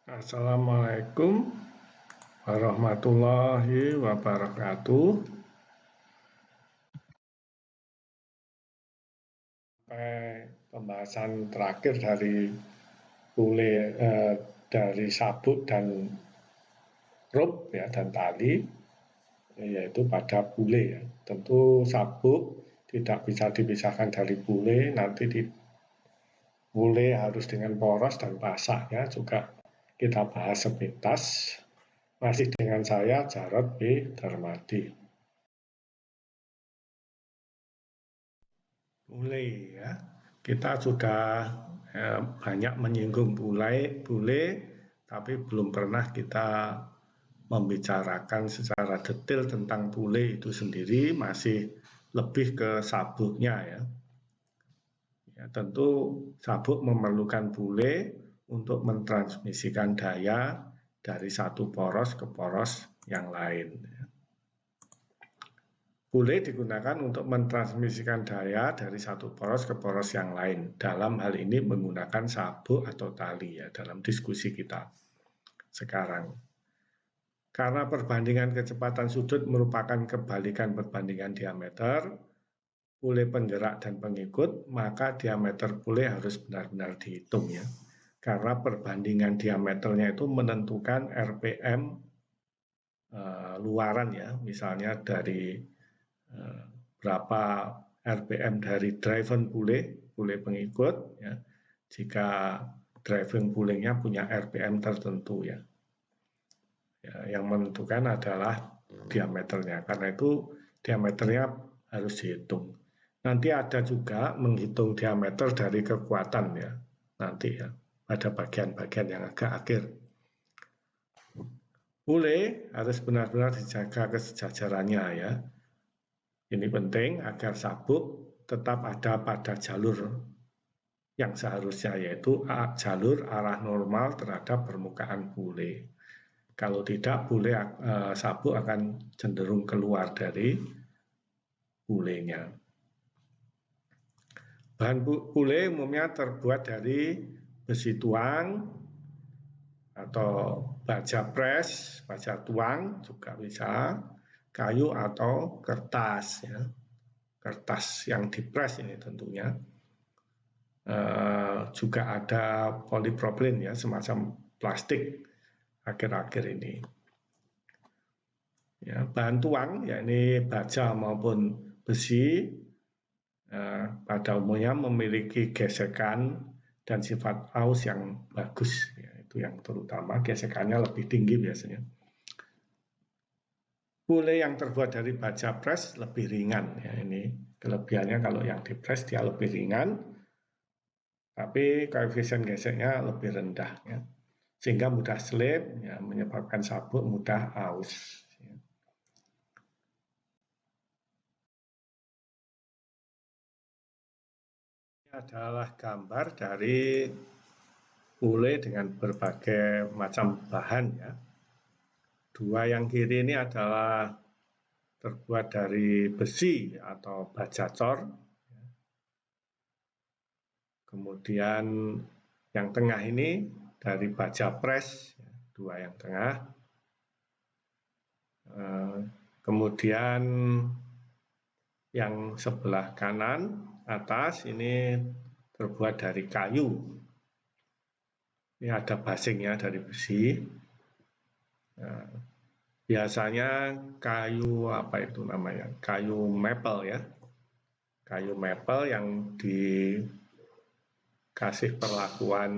Assalamualaikum warahmatullahi wabarakatuh. Pembahasan terakhir dari dari sabuk dan rope ya dan tali, yaitu pada bule ya. Tentu sabuk tidak bisa dipisahkan dari bule. Nanti di bule harus dengan poros dan pasak ya, juga kita bahas sepintas. Masih dengan saya Jarod B. Darmadi. Bule ya, kita sudah banyak menyinggung bule, tapi belum pernah kita membicarakan secara detail tentang bule itu sendiri, masih lebih ke sabuknya ya. Ya, tentu sabuk memerlukan bule untuk mentransmisikan daya dari satu poros ke poros yang lain. Bule digunakan untuk mentransmisikan daya dari satu poros ke poros yang lain. Dalam hal ini menggunakan sabuk atau tali ya dalam diskusi kita sekarang. Karena perbandingan kecepatan sudut merupakan kebalikan perbandingan diameter, bule penggerak dan pengikut, maka diameter bule harus benar-benar dihitung ya. Karena perbandingan diameternya itu menentukan RPM luaran ya, misalnya dari berapa RPM dari driving bule pengikut ya. Jika driving bulenya punya RPM tertentu ya. Yang menentukan adalah diameternya. Karena itu diameternya harus dihitung. Nanti ada juga menghitung diameter dari kekuatan ya. Nanti ya pada bagian-bagian yang agak akhir. Bule harus benar-benar dijaga kesejajarannya ya. Ini penting agar sabuk tetap ada pada jalur yang seharusnya, yaitu jalur arah normal terhadap permukaan bule. Kalau tidak, sabuk akan cenderung keluar dari bulenya. Bahan bule umumnya terbuat dari besi tuang atau baja pres, baja tuang juga bisa, kayu atau kertas ya. Kertas yang dipres ini tentunya. Juga ada polipropilin ya, semacam plastik akhir-akhir ini. Ya, bahan tuang ya ini baja maupun besi pada umumnya memiliki gesekan dan sifat aus yang bagus ya, itu yang terutama, gesekannya lebih tinggi biasanya. Bule yang terbuat dari baja pres lebih ringan ya, ini kelebihannya kalau yang dipres dia lebih ringan, tapi koefisien geseknya lebih rendah ya, sehingga mudah slip ya, menyebabkan sabuk mudah aus ya. Ini adalah gambar dari bule dengan berbagai macam bahan ya. Dua yang kiri ini adalah terbuat dari besi atau baja cor. Kemudian yang tengah ini dari baja pres, dua yang tengah. Kemudian yang sebelah kanan atas ini terbuat dari kayu. Ini ada basingnya dari besi. Biasanya kayu apa itu namanya? Kayu maple ya. Kayu maple yang dikasih perlakuan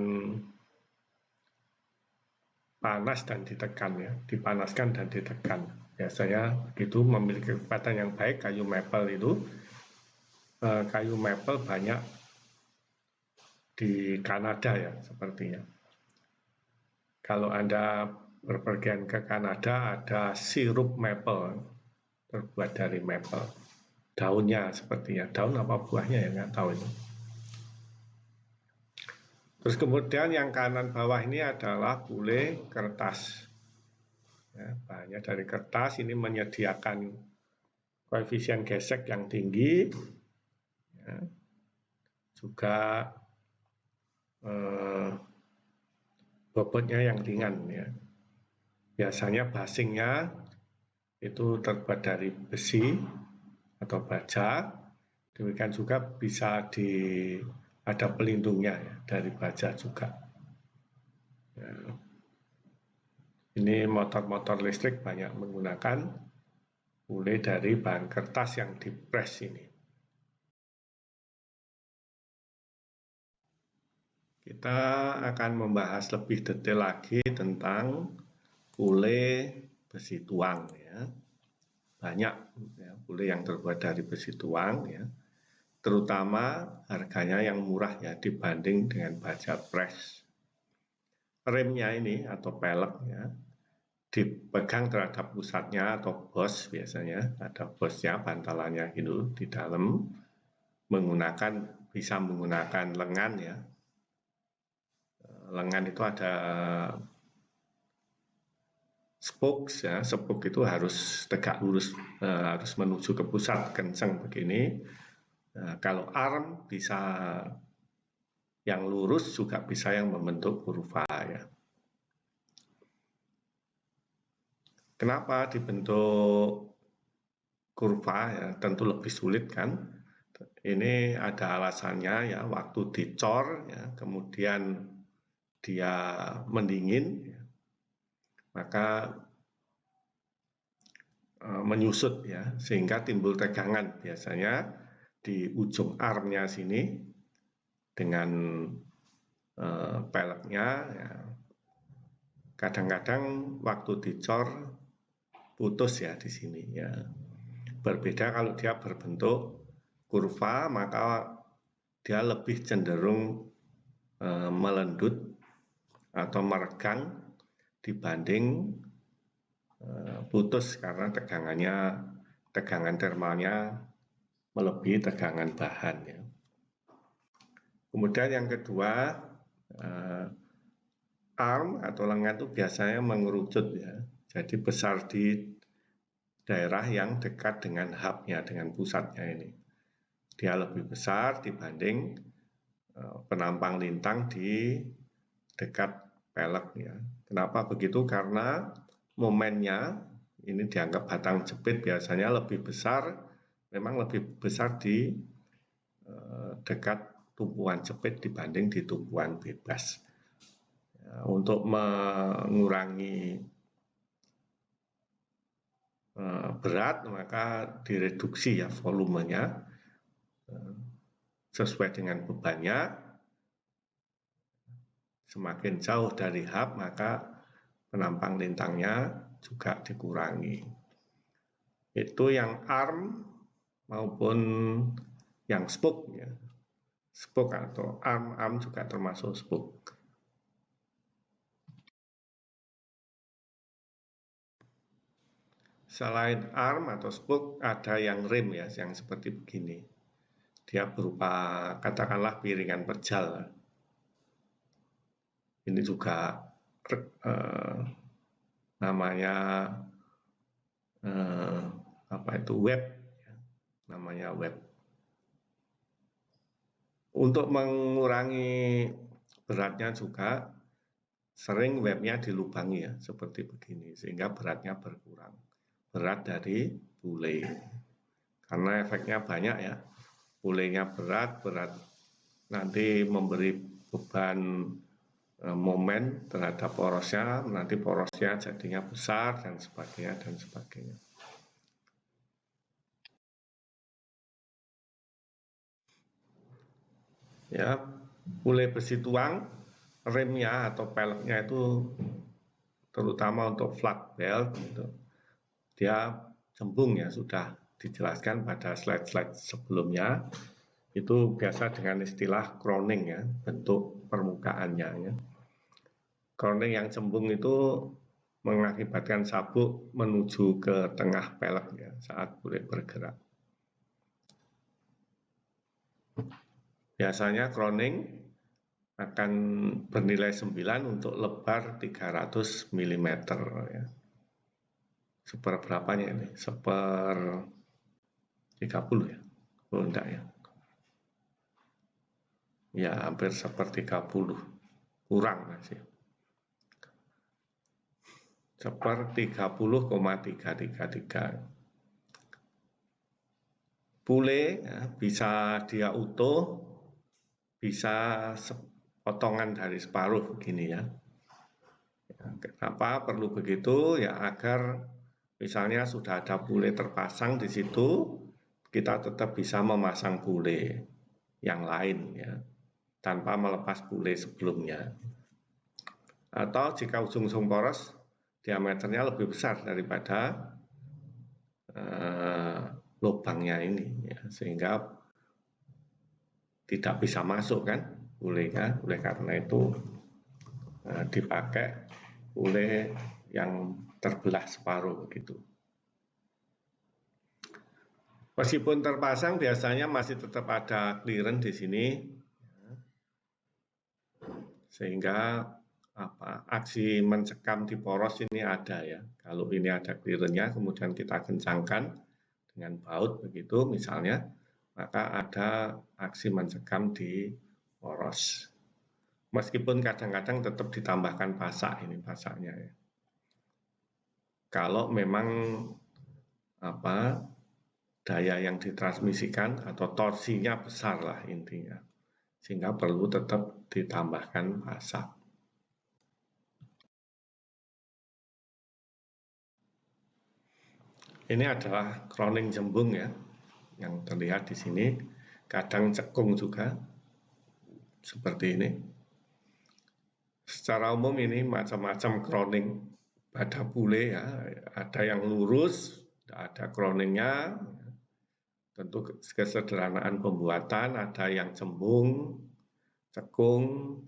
panas dan ditekan ya, dipanaskan dan ditekan. Biasanya itu memiliki kecepatan yang baik kayu maple itu. Kayu maple banyak di Kanada ya sepertinya. Kalau Anda berpergian ke Kanada, ada sirup maple terbuat dari maple. Daunnya sepertinya, daun apa buahnya ya nggak tahu itu. Terus kemudian yang kanan bawah ini adalah bule kertas. Ya, bahannya dari kertas, ini menyediakan koefisien gesek yang tinggi. Ya. Juga bobotnya yang ringan ya. Biasanya basingnya itu terbuat dari besi atau baja. Demikian juga bisa ada pelindungnya ya, dari baja juga. Ya. Ini motor-motor listrik banyak menggunakan mulai dari bahan kertas yang dipres ini. Kita akan membahas lebih detail lagi tentang pule besi tuang ya. Banyak ya, pule yang terbuat dari besi tuang ya. Terutama harganya yang murah ya dibanding dengan baja pres. Remnya ini atau pelek ya dipegang terhadap pusatnya atau bos, biasanya ada bosnya, bantalannya gitu di dalam, bisa menggunakan lengan ya. Lengan itu ada spokes ya, spoke itu harus tegak lurus, harus menuju ke pusat, kencang begini. Kalau arm bisa yang lurus, juga bisa yang membentuk kurva ya. Kenapa dibentuk kurva ya? Tentu lebih sulit kan. Ini ada alasannya ya, waktu dicor ya, kemudian dia mendingin ya, maka menyusut ya, sehingga timbul tegangan biasanya di ujung armnya sini dengan peleknya ya. Kadang-kadang waktu dicor putus ya di sini ya. Berbeda kalau dia berbentuk kurva, maka dia lebih cenderung melendut atau meregang dibanding putus, karena tegangan termalnya melebihi tegangan bahan ya. Kemudian yang kedua, arm atau lengan itu biasanya mengerucut ya, jadi besar di daerah yang dekat dengan hubnya, dengan pusatnya ini. Dia lebih besar dibanding penampang lintang di dekat pelek ya. Kenapa begitu? Karena momennya ini dianggap batang jepit biasanya lebih besar, memang lebih besar di dekat tumpuan jepit dibanding di tumpuan bebas. Ya, untuk mengurangi berat, maka direduksi ya volumenya sesuai dengan bebannya. Semakin jauh dari hub, maka penampang lintangnya juga dikurangi. Itu yang arm maupun yang spoke ya. Spoke atau arm juga termasuk spoke. Selain arm atau spoke, ada yang rim ya, yang seperti begini. Dia berupa katakanlah piringan perjal. Ini juga namanya web, namanya web. Untuk mengurangi beratnya juga sering webnya dilubangi ya, seperti begini, sehingga beratnya berkurang. Berat dari pule, karena efeknya banyak ya. Pulenya berat nanti memberi beban momen terhadap porosnya, nanti porosnya jadinya besar dan sebagainya dan sebagainya. Ya, pule besi tuang, remnya atau peleknya itu terutama untuk flat belt gitu, dia cembung ya, sudah dijelaskan pada slide-slide sebelumnya. Itu biasa dengan istilah crowning ya, bentuk permukaannya ya. Crowning yang cembung itu mengakibatkan sabuk menuju ke tengah pelek ya saat pule bergerak. Biasanya crowning akan bernilai 9 untuk lebar 300 mm ya. Seberapanya ini? 1/30 ya? Oh enggak ya? Ya hampir 1/30, kurang masih. 30,333. Pule ya, bisa dia utuh, bisa potongan dari separuh begini ya. Kenapa perlu begitu? Ya agar misalnya sudah ada pule terpasang di situ, kita tetap bisa memasang pule yang lain ya, tanpa melepas pule sebelumnya. Atau jika ujung-ujung poros diameternya lebih besar daripada lubangnya ini ya, sehingga tidak bisa masuk kan pulenya. Oleh karena itu dipakai pule yang terbelah separuh begitu. Meskipun terpasang biasanya masih tetap ada clearance di sini, sehingga aksi mencekam di poros ini ada ya. Kalau ini ada clearance-nya, kemudian kita kencangkan dengan baut begitu misalnya, maka ada aksi mencekam di poros. Meskipun kadang-kadang tetap ditambahkan pasak ini pasaknya ya. Kalau memang daya yang ditransmisikan atau torsinya besar lah intinya, sehingga perlu tetap ditambahkan pasak. Ini adalah kroning jembung ya, yang terlihat di sini. Kadang cekung juga, seperti ini. Secara umum ini macam-macam kroning pada pule ya. Ada yang lurus, ada kroningnya. Tentu kesederhanaan pembuatan, ada yang jembung, cekung,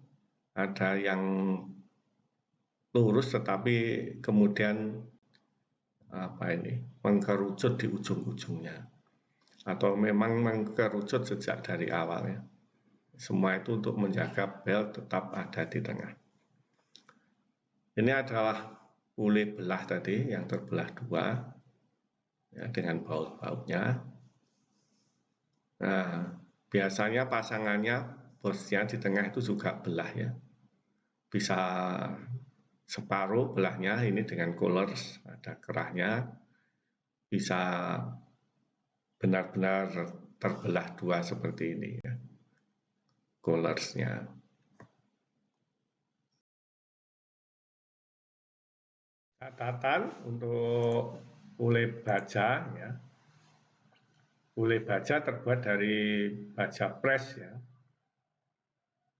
ada yang lurus tetapi kemudian mengkerucut di ujung-ujungnya, atau memang mengkerucut sejak dari awal ya. Semua itu untuk menjaga bel tetap ada di tengah. Ini adalah pule belah tadi yang terbelah dua ya, dengan baut-bautnya. Nah, biasanya pasangannya bosnya di tengah itu juga belah ya. Bisa separuh belahnya ini dengan collars, ada kerahnya, bisa benar-benar terbelah dua seperti ini ya, collarsnya. Catatan untuk pule baja ya. Pule baja terbuat dari baja press ya,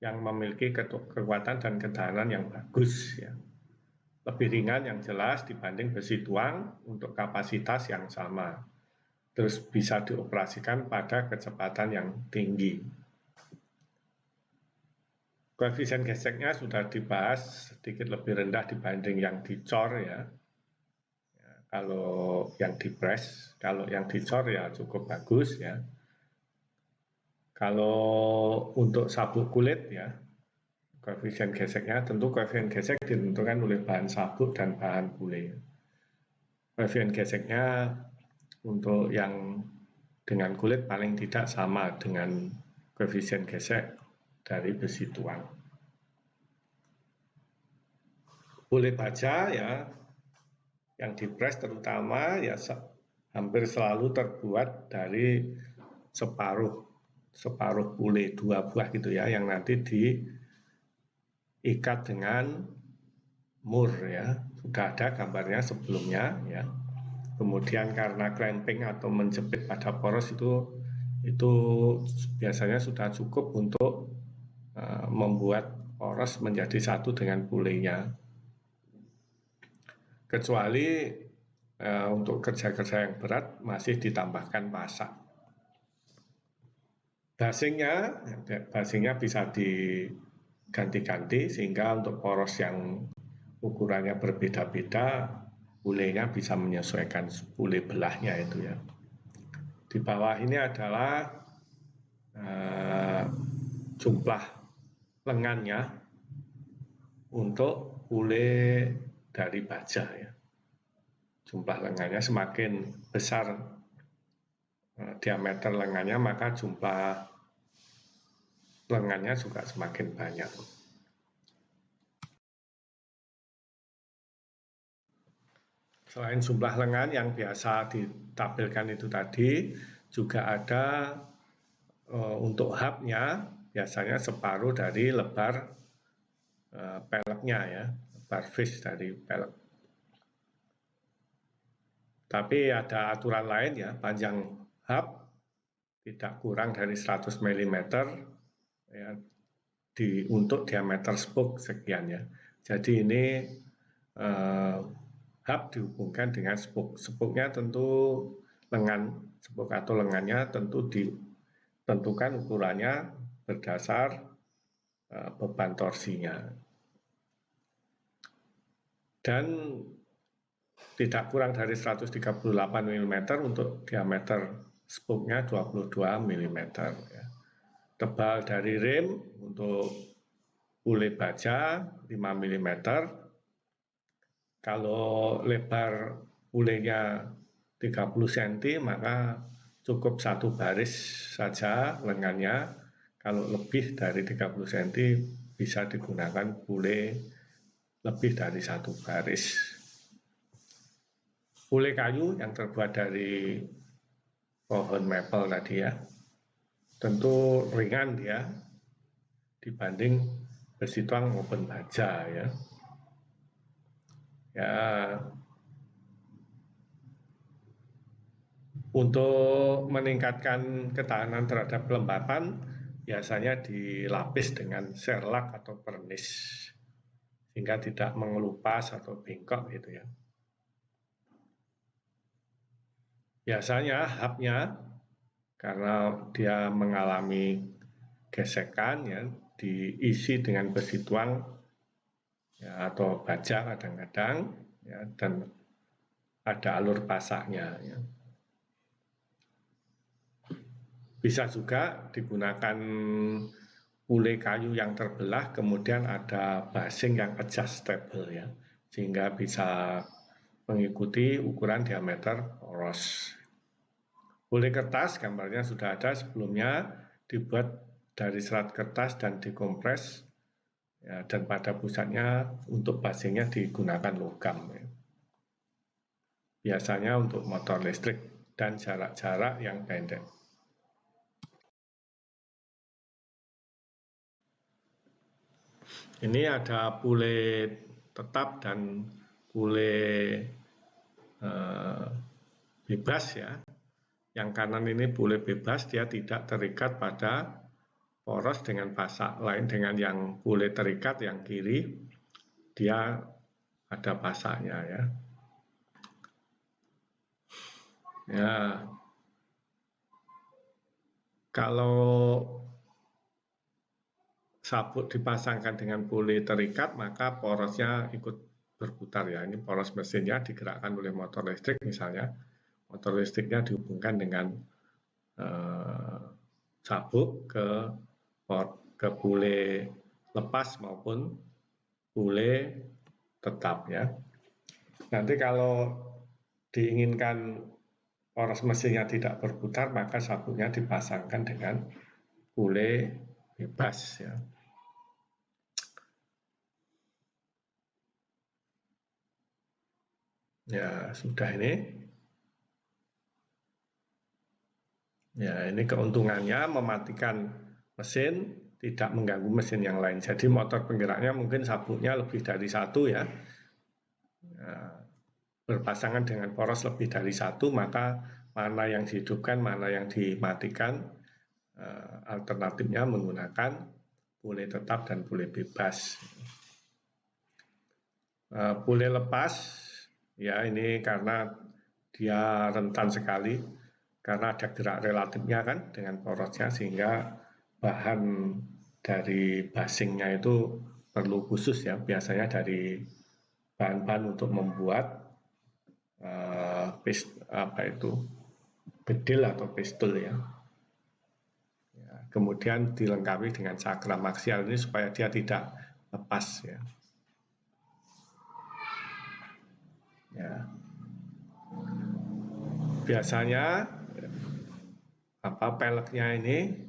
yang memiliki kekuatan dan ketahanan yang bagus ya. Lebih ringan yang jelas dibanding besi tuang untuk kapasitas yang sama. Terus bisa dioperasikan pada kecepatan yang tinggi. Koefisien geseknya sudah dibahas sedikit lebih rendah dibanding yang dicor ya. Kalau yang di press, kalau yang dicor ya cukup bagus ya. Kalau untuk sabuk kulit ya, koefisien geseknya tentu koefisien gesek ditentukan oleh bahan sabuk dan bahan pule. Koefisien geseknya untuk yang dengan kulit paling tidak sama dengan koefisien gesek dari besi tuang. Pule baja ya, yang dipres terutama ya hampir selalu terbuat dari separuh pule, dua buah gitu ya, yang nanti diikat dengan mur ya. Sudah ada gambarnya sebelumnya ya. Kemudian karena clamping atau menjepit pada poros itu biasanya sudah cukup untuk membuat poros menjadi satu dengan pulenya. Kecuali untuk kerja-kerja yang berat masih ditambahkan pasak. Basingnya bisa diganti-ganti sehingga untuk poros yang ukurannya berbeda-beda, pulenya bisa menyesuaikan pule belahnya itu ya. Di bawah ini adalah jumlah lengannya untuk pule dari baja ya. Jumlah lengannya semakin besar diameter lengannya, maka jumlah lengannya juga semakin banyak. Selain jumlah lengan yang biasa ditampilkan itu tadi, juga ada untuk hubnya biasanya separuh dari lebar peleknya ya, lebar face dari pelek. Tapi ada aturan lain ya, panjang hub tidak kurang dari 100 mm ya, untuk diameter spoke sekian ya. Jadi ini hub dihubungkan dengan spoke. Spoke-nya tentu spoke atau lengannya tentu ditentukan ukurannya berdasar beban torsinya. Dan tidak kurang dari 138 mm untuk diameter spoke-nya 22 mm. Ya. Tebal dari rim untuk bule baja 5 mm. Kalau lebar bulenya 30 cm maka cukup satu baris saja lengannya. Kalau lebih dari 30 cm bisa digunakan bule lebih dari satu baris. Bule kayu yang terbuat dari pohon maple tadi ya, tentu ringan dia dibanding besi tuang maupun baja ya. Ya, untuk meningkatkan ketahanan terhadap kelembapan biasanya dilapis dengan serlak atau pernis sehingga tidak mengelupas atau bengkok gitu ya. Biasanya hubnya karena dia mengalami gesekan ya, diisi dengan besi tuang ya, atau baja kadang-kadang ya, dan ada alur pasaknya ya. Bisa juga digunakan bule kayu yang terbelah kemudian ada basing yang adjustable ya, sehingga bisa mengikuti ukuran diameter poros. Bule kertas gambarnya sudah ada sebelumnya, dibuat dari serat kertas dan dikompres ya, dan pada pusatnya untuk basingnya digunakan logam ya. Biasanya untuk motor listrik dan jarak-jarak yang pendek. Ini ada bule tetap dan bule bebas ya. Yang kanan ini bule bebas, dia tidak terikat pada poros dengan pasak. Lain dengan yang bule terikat yang kiri, dia ada pasaknya ya. Ya, kalau sabuk dipasangkan dengan bule terikat, maka porosnya ikut berputar ya. Ini poros mesinnya digerakkan oleh motor listrik misalnya. Motor listriknya dihubungkan dengan sabuk ke bule lepas maupun bule tetap ya. Nanti kalau diinginkan poros mesinnya tidak berputar, maka sabuknya dipasangkan dengan bule bebas ya. Ya, sudah ini. Ya, ini keuntungannya mematikan mesin, tidak mengganggu mesin yang lain. Jadi motor penggeraknya mungkin sabuknya lebih dari satu ya. Berpasangan dengan poros lebih dari satu, maka mana yang dihidupkan, mana yang dimatikan, alternatifnya menggunakan bule tetap dan bule bebas. Bule lepas, ya ini karena dia rentan sekali, karena ada gerak relatifnya kan dengan porosnya, sehingga bahan dari basingnya itu perlu khusus ya, biasanya dari bahan-bahan untuk membuat bedil atau pistol ya. Kemudian dilengkapi dengan cakram aksial ini supaya dia tidak lepas ya. Ya. Biasanya peleknya ini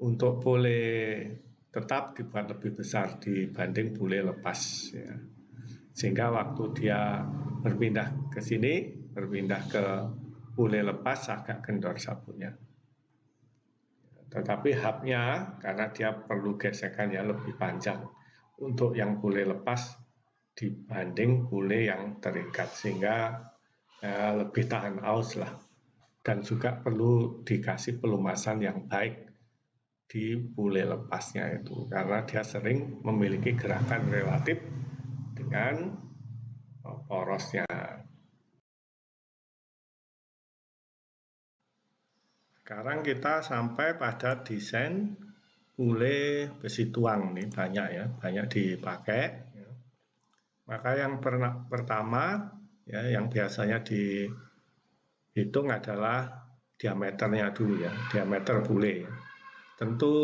untuk bule tetap dibuat lebih besar dibanding bule lepas ya. Sehingga waktu dia berpindah ke sini, berpindah ke bule lepas, agak kendor sabuknya. Tetapi hubnya, karena dia perlu gesekan yang lebih panjang untuk yang bule lepas dibanding bule yang terikat, sehingga lebih tahan aus lah. Dan juga perlu dikasih pelumasan yang baik di bule lepasnya itu, karena dia sering memiliki gerakan relatif dengan porosnya. Sekarang kita sampai pada desain bule besi tuang nih, banyak ya, banyak dipakai. Maka yang pertama ya, yang biasanya dihitung adalah diameternya dulu ya, diameter bule ya. Tentu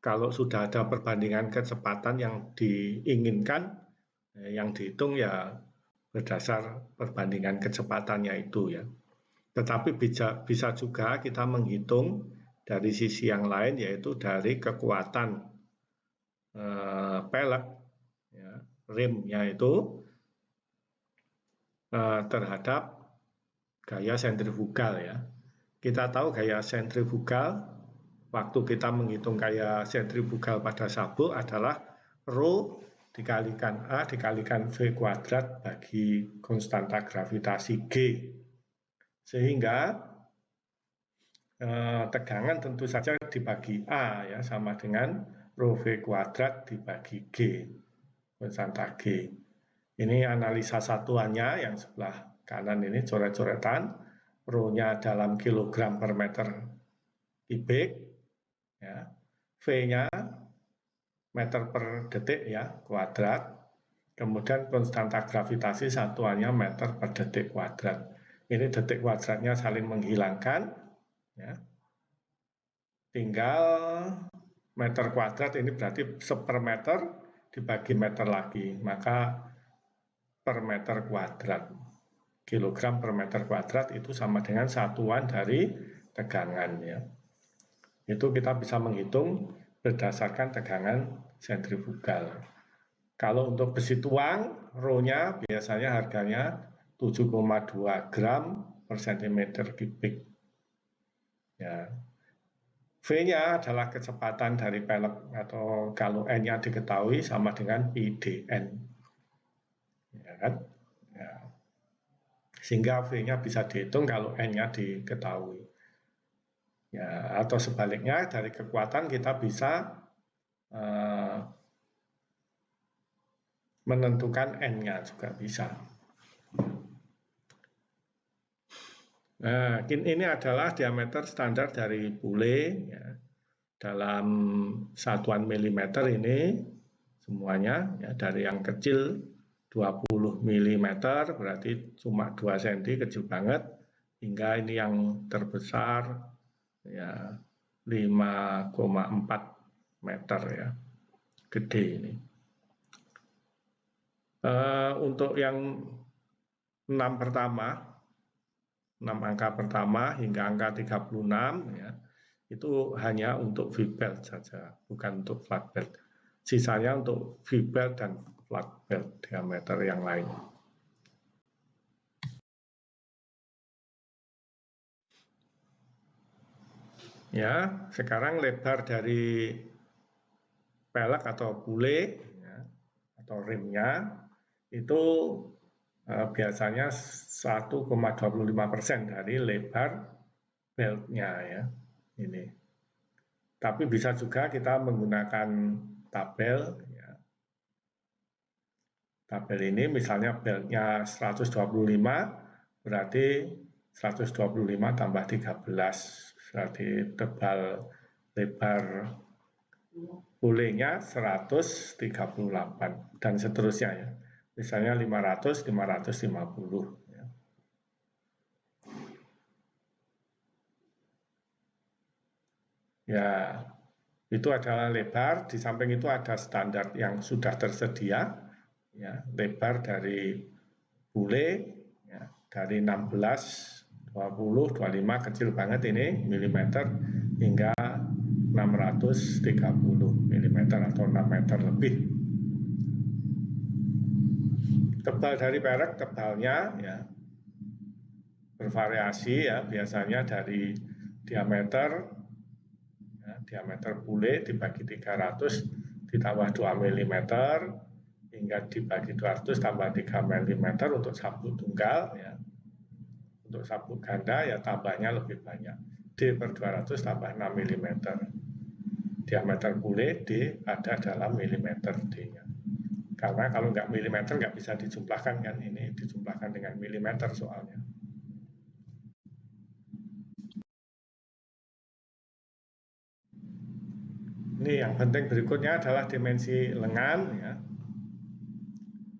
kalau sudah ada perbandingan kecepatan yang diinginkan, yang dihitung ya berdasar perbandingan kecepatannya itu ya. Tetapi bisa juga kita menghitung dari sisi yang lain, yaitu dari kekuatan pelek, ya, rimnya itu terhadap gaya sentrifugal ya. Kita tahu gaya sentrifugal, waktu kita menghitung gaya sentrifugal pada sabuk adalah Rho dikalikan A dikalikan V kuadrat bagi konstanta gravitasi G. Sehingga tegangan tentu saja dibagi A ya, sama dengan Rho V kuadrat dibagi G, konstanta G. Ini analisa satuannya yang sebelah kanan ini coret-coretan, Rho-nya dalam kilogram per meter kubik, ya. V-nya meter per detik ya, kuadrat. Kemudian konstanta gravitasi satuannya meter per detik kuadrat. Ini detik kuadratnya saling menghilangkan, ya. Tinggal meter kuadrat ini berarti sepermeter dibagi meter lagi, maka per meter kuadrat. Kilogram per meter kuadrat itu sama dengan satuan dari tegangan ya. Itu kita bisa menghitung berdasarkan tegangan sentrifugal. Kalau untuk besi tuang, Rho-nya biasanya harganya 7,2 gram per centimeter kubik. Ya. V-nya adalah kecepatan dari pelek, atau kalau N-nya diketahui sama dengan PdN. Ya kan? Ya. Sehingga V-nya bisa dihitung kalau N-nya diketahui. Ya, atau sebaliknya dari kekuatan kita bisa menentukan N-nya juga bisa. Nah, ini adalah diameter standar dari bule ya. Dalam satuan milimeter ini semuanya ya, dari yang kecil 20 mm berarti cuma 2 cm, kecil banget, hingga ini yang terbesar ya 5,4 meter ya, gede ini. Untuk yang 6 angka pertama hingga angka 36 ya, itu hanya untuk V-belt saja, bukan untuk flat belt. Sisanya untuk V-belt dan flat belt diameter yang lain. Ya, sekarang lebar dari pelek atau bule ya, atau rimnya itu biasanya 1,25% dari lebar beltnya ya ini. Tapi bisa juga kita menggunakan tabel ya. Tabel ini misalnya beltnya 125, berarti 125 tambah 13, berarti tebal lebar bulenya 138 dan seterusnya ya. Misalnya 500, 550 ya. Ya, itu adalah lebar. Di samping itu ada standar yang sudah tersedia ya, lebar dari bule ya, dari 16, 20, 25 kecil banget ini milimeter hingga 630 mm atau 6 meter lebih. Tebal dari perak, tebalnya ya bervariasi ya, biasanya dari diameter bule dibagi 300 ditambah 2 mm hingga dibagi 200 tambah 3 mm untuk sabuk tunggal ya. Untuk sabuk ganda ya tambahnya lebih banyak. D per 200 tambah 6 mm. Diameter bule D ada dalam milimeter D-nya. Karena kalau nggak milimeter nggak bisa dijumlahkan kan, ini dijumlahkan dengan milimeter soalnya. Ini yang penting berikutnya adalah dimensi lengan ya.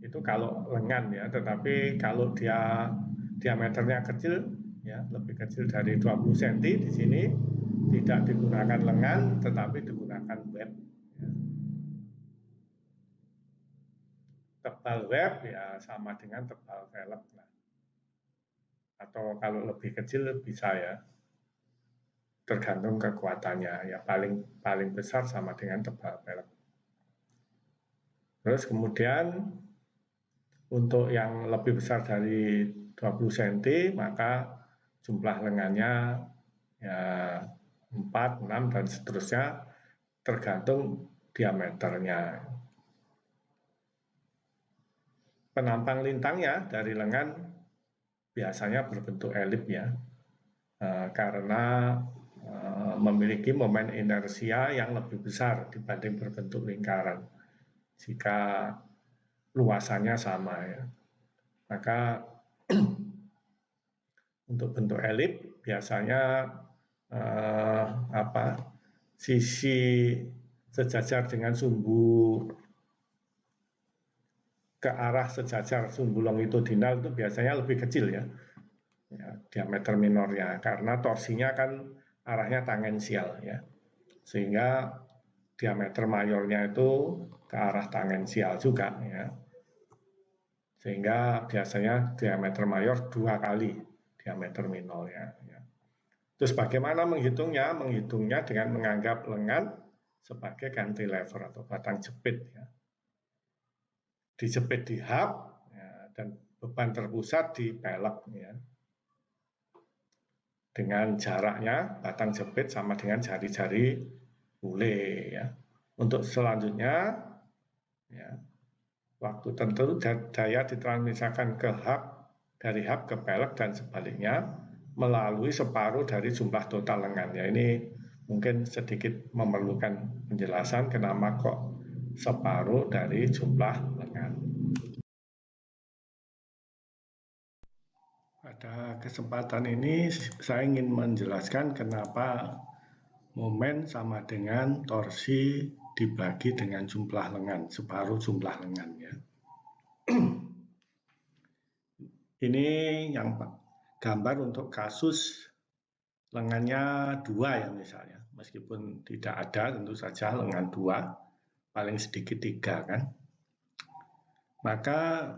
Itu kalau lengan ya, tetapi kalau dia diameternya kecil ya, lebih kecil dari 20 cm di sini tidak digunakan lengan tetapi digunakan web ya. Tebal web ya sama dengan tebal velg lah. Atau kalau lebih kecil bisa ya, tergantung kekuatannya ya, paling besar sama dengan tebal velg. Terus kemudian untuk yang lebih besar dari 20 cm maka jumlah lengannya ya 4, 6 dan seterusnya tergantung diameternya. Penampang lintangnya dari lengan biasanya berbentuk elip ya, karena memiliki momen inersia yang lebih besar dibanding berbentuk lingkaran. Jika luasannya sama ya, maka untuk bentuk elip biasanya sisi sejajar dengan sumbu ke arah sejajar sumbu longitudinal itu biasanya lebih kecil ya, diameter minornya, karena torsinya kan arahnya tangensial ya, sehingga diameter mayornya itu ke arah tangensial juga ya, sehingga biasanya diameter mayor 2 kali diameter minornya ya. Terus bagaimana menghitungnya? Menghitungnya dengan menganggap lengan sebagai cantilever atau batang jepit ya. Dijepit di hub ya, dan beban terpusat di pelek ya. Dengan jaraknya batang jepit sama dengan jari-jari bule ya. Untuk selanjutnya ya, waktu tertentu daya ditransmisikan ke hub, dari hub ke pelek dan sebaliknya melalui separuh dari jumlah total lengan ya. Ini mungkin sedikit memerlukan penjelasan kenapa kok separuh dari jumlah lengan. Pada kesempatan ini saya ingin menjelaskan kenapa momen sama dengan torsi dibagi dengan jumlah lengan, separuh jumlah lengan ya. Ini yang gambar untuk kasus lengannya 2 ya misalnya, meskipun tidak ada tentu saja lengan 2, paling sedikit 3 kan. Maka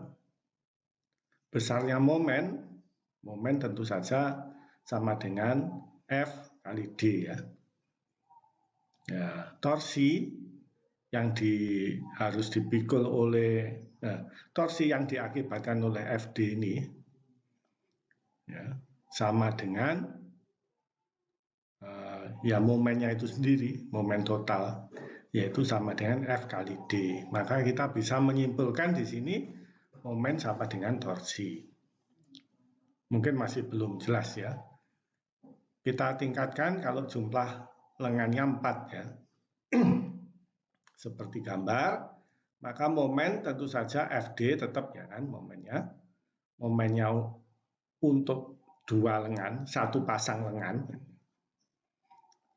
besarnya momen tentu saja sama dengan F kali D ya. Ya, torsi yang harus dipikul oleh torsi yang diakibatkan oleh FD ini ya, sama dengan ya momennya itu sendiri, momen total, yaitu sama dengan F kali D. Maka kita bisa menyimpulkan di sini momen sama dengan torsi. Mungkin masih belum jelas ya. Kita tingkatkan kalau jumlah lengannya 4 ya. Seperti gambar, maka momen tentu saja FD tetap ya kan momennya. Momennya untuk 2 lengan, 1 pasang lengan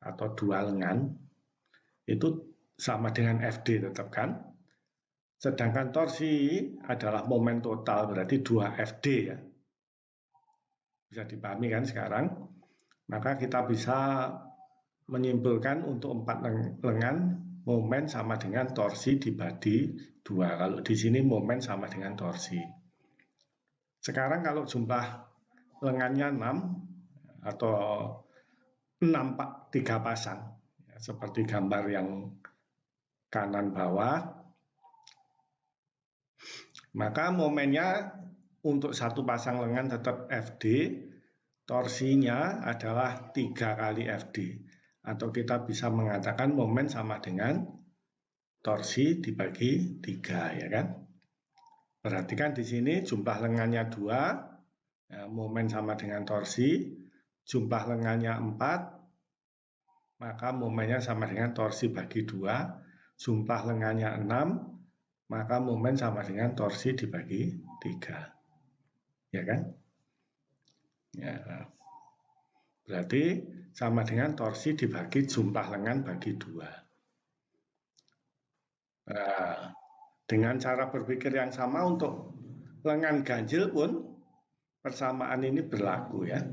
atau 2 lengan itu sama dengan FD tetap kan. Sedangkan torsi adalah momen total, berarti 2 FD ya. Bisa dipahami kan sekarang? Maka kita bisa menyimpulkan untuk 4 lengan momen sama dengan torsi dibagi 2. Kalau di sini momen sama dengan torsi. Sekarang kalau jumlah lengannya 6 atau 3 pasang ya, seperti gambar yang kanan bawah, Maka momennya untuk satu pasang lengan tetap Fd, torsinya adalah 3 kali Fd. Atau kita bisa mengatakan momen sama dengan torsi dibagi 3, ya kan? Perhatikan di sini jumlah lengannya 2, ya, momen sama dengan torsi. Jumlah lengannya 4, maka momennya sama dengan torsi bagi 2. Jumlah lengannya 6, maka momen sama dengan torsi dibagi 3. Ya kan? Ya. Berarti sama dengan torsi dibagi jumlah lengan bagi 2. Nah, dengan cara berpikir yang sama untuk lengan ganjil pun persamaan ini berlaku ya.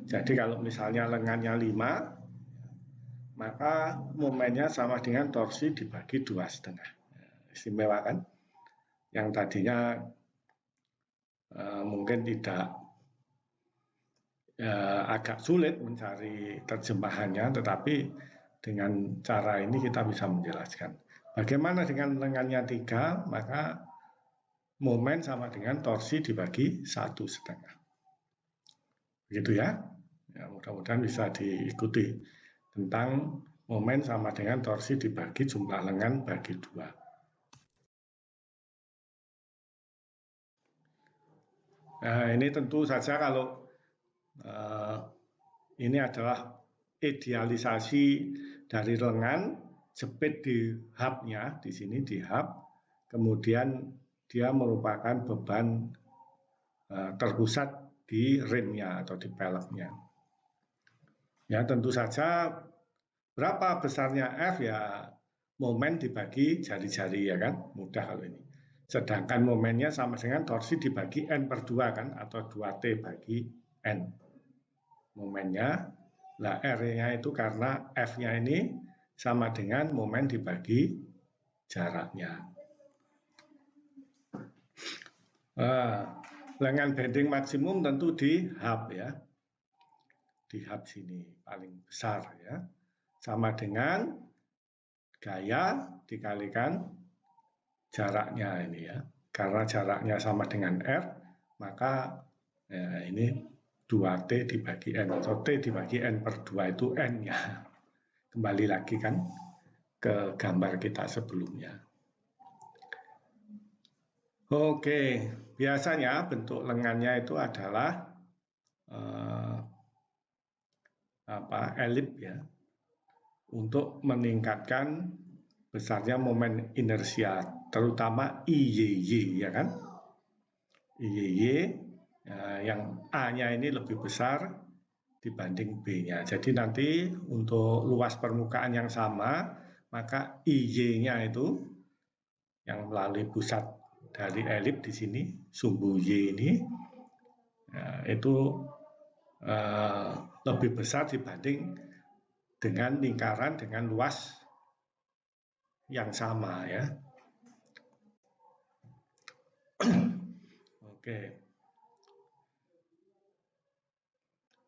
Jadi kalau misalnya lengannya 5, maka momennya sama dengan torsi dibagi 2,5. Istimewa kan? Yang tadinya mungkin tidak agak sulit mencari terjemahannya, tetapi dengan cara ini kita bisa menjelaskan. Bagaimana dengan lengannya 3, maka momen sama dengan torsi dibagi 1,5. Begitu ya. Mudah-mudahan bisa diikuti tentang momen sama dengan torsi dibagi jumlah lengan bagi 2. Nah, ini tentu saja kalau ini adalah idealisasi dari lengan, jepit di hubnya, di sini di hub, kemudian dia merupakan beban terpusat di rimnya atau di peleknya. Ya, tentu saja berapa besarnya F ya momen dibagi jari-jari ya kan, mudah kalau ini. Sedangkan momennya sama dengan torsi dibagi N/2 kan, atau 2T bagi N. Momennya, lah R-nya itu karena F-nya ini sama dengan momen dibagi jaraknya. Lengan bending maksimum tentu di hub ya. Di hub sini paling besar ya. Sama dengan gaya dikalikan jaraknya ini ya. Karena jaraknya sama dengan R, maka ya, ini 2T dibagi N, atau T dibagi N/2 itu N-nya. Kembali lagi kan ke gambar kita sebelumnya. Oke, biasanya bentuk lengannya itu adalah elip ya, untuk meningkatkan besarnya momen inersia, terutama IYY ya kan. IYY yang A-nya ini lebih besar dibanding B-nya. Jadi nanti untuk luas permukaan yang sama, maka IY-nya itu yang melalui pusat dari elip di sini, sumbu Y ini, itu lebih besar dibanding dengan lingkaran dengan luas yang sama ya. Oke.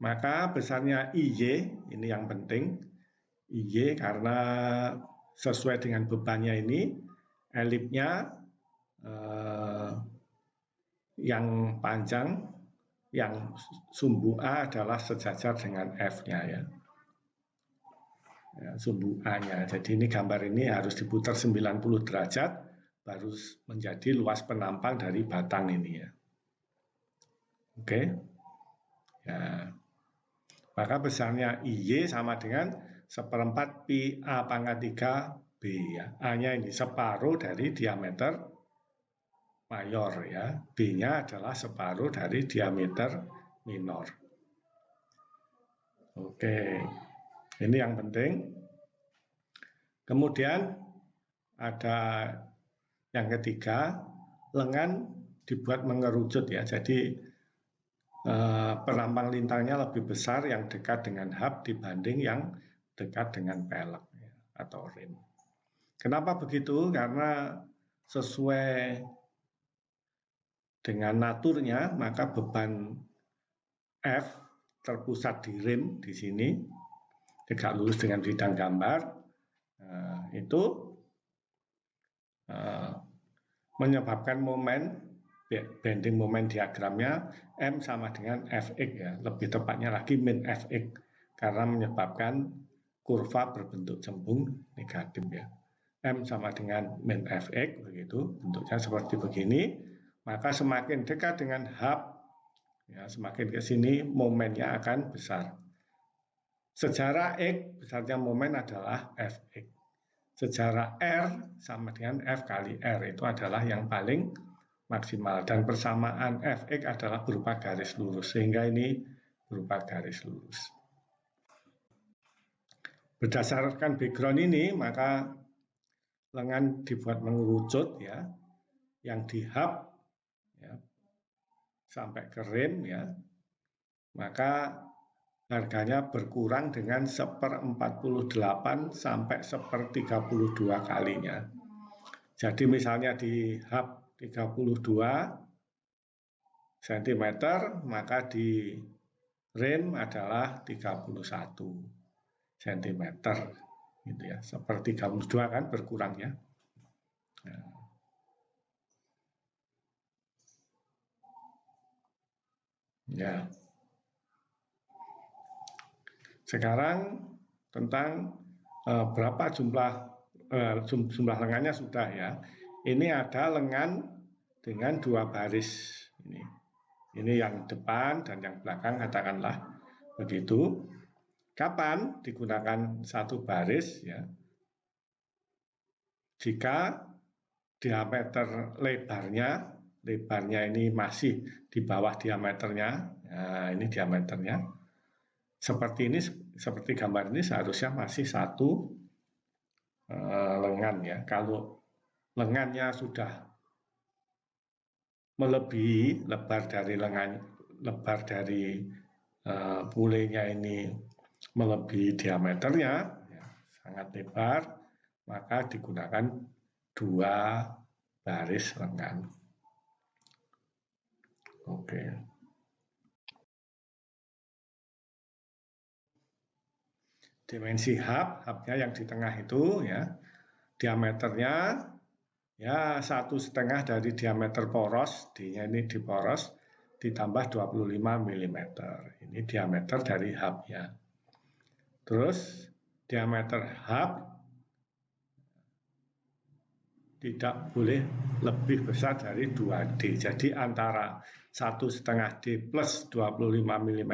Maka besarnya IY ini yang penting. IY karena sesuai dengan bebannya ini, elipnya yang panjang, yang sumbu A adalah sejajar dengan F-nya ya. Sumbu A-nya. Jadi ini gambar ini harus diputar 90 derajat baru menjadi luas penampang dari batang ini ya. Oke. Ya. Maka besarnya IY sama dengan 1/4 pi A pangkat 3 B ya. A-nya ini separuh dari diameter mayor ya. B-nya adalah separuh dari diameter minor. Oke. Ini yang penting. Kemudian ada yang ketiga, lengan dibuat mengerucut ya. Jadi perampang lintangnya lebih besar yang dekat dengan hub dibanding yang dekat dengan pelek ya, atau rim. Kenapa begitu? Karena sesuai dengan naturnya, maka beban F terpusat di rim di sini, tegak lurus dengan bidang gambar, itu menyebabkan momen bending moment diagramnya M sama dengan Fx ya, lebih tepatnya lagi min Fx karena menyebabkan kurva berbentuk cembung negatif ya. M sama dengan min Fx begitu, bentuknya seperti begini, maka semakin dekat dengan hub ya, semakin ke sini momennya akan besar. Sejarah X besarnya momen adalah Fx. Sejarah R sama dengan F kali R, itu adalah yang paling maksimal, dan persamaan Fx adalah berupa garis lurus, sehingga ini berupa garis lurus. Berdasarkan background ini, maka lengan dibuat mengerucut ya, yang di hub ya, sampai ke rim ya, maka harganya berkurang dengan 1/48 sampai 1/32 kalinya. Jadi misalnya di hub 32 cm, maka di rim rim adalah 31 cm. Gitu ya. 1/32 kan berkurang ya. Ya. Sekarang tentang berapa jumlah lengannya sudah ya. Ini ada lengan dengan 2 baris ini. Ini yang depan dan yang belakang, katakanlah begitu. Kapan digunakan satu baris ya? Jika diameter lebarnya ini masih di bawah diameternya. Nah, ini diameternya. Seperti gambar ini seharusnya masih satu lengan ya. Kalau lengannya sudah melebihi lebar dari pulenya ini melebihi diameternya ya, sangat lebar, maka digunakan 2 baris lengan. Oke. Dimensi hubnya yang di tengah itu ya, diameternya ya 1/2 dari diameter poros, D-nya ini di poros, ditambah 25 mm. Ini diameter dari hubnya. Terus diameter hub tidak boleh lebih besar dari 2D. Jadi antara 1/2D plus 25 mm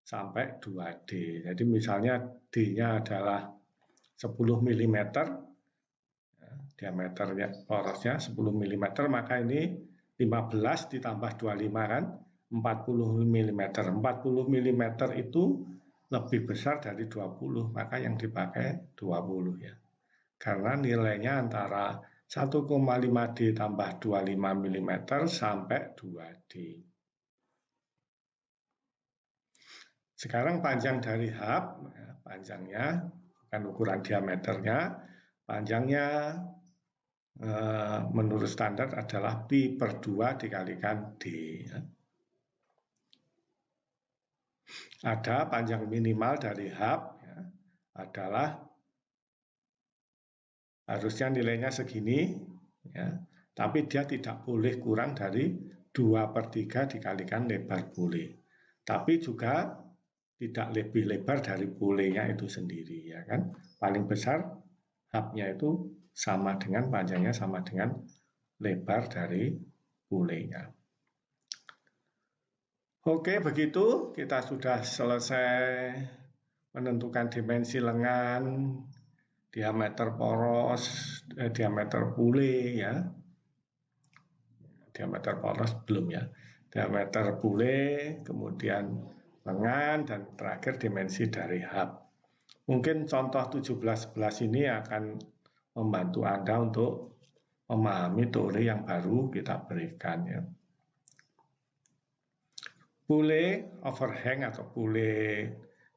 sampai 2D. Jadi misalnya D-nya adalah 10 mm, diameternya porosnya 10 mm, maka ini 15 ditambah 25 kan 40 mm. 40 mm itu lebih besar dari 20, maka yang dipakai 20 ya. Karena nilainya antara 1,5D tambah 25 mm sampai 2D. Sekarang panjang dari hub, panjangnya bukan ukuran diameternya, panjangnya menurut standar adalah pi/2 dikalikan D. Ada panjang minimal dari hub ya, adalah harusnya nilainya segini ya, tapi dia tidak boleh kurang dari 2/3 dikalikan lebar bule. Tapi juga tidak lebih lebar dari bulenya itu sendiri ya kan. Paling besar hubnya itu sama dengan panjangnya sama dengan lebar dari bulenya. Oke, begitu kita sudah selesai menentukan dimensi lengan, diameter poros, diameter bule ya. Diameter poros belum ya. Diameter bule, kemudian lengan, dan terakhir dimensi dari hub. Mungkin contoh 1711 ini akan membantu Anda untuk memahami teori yang baru kita berikan ya. Bule overhang atau bule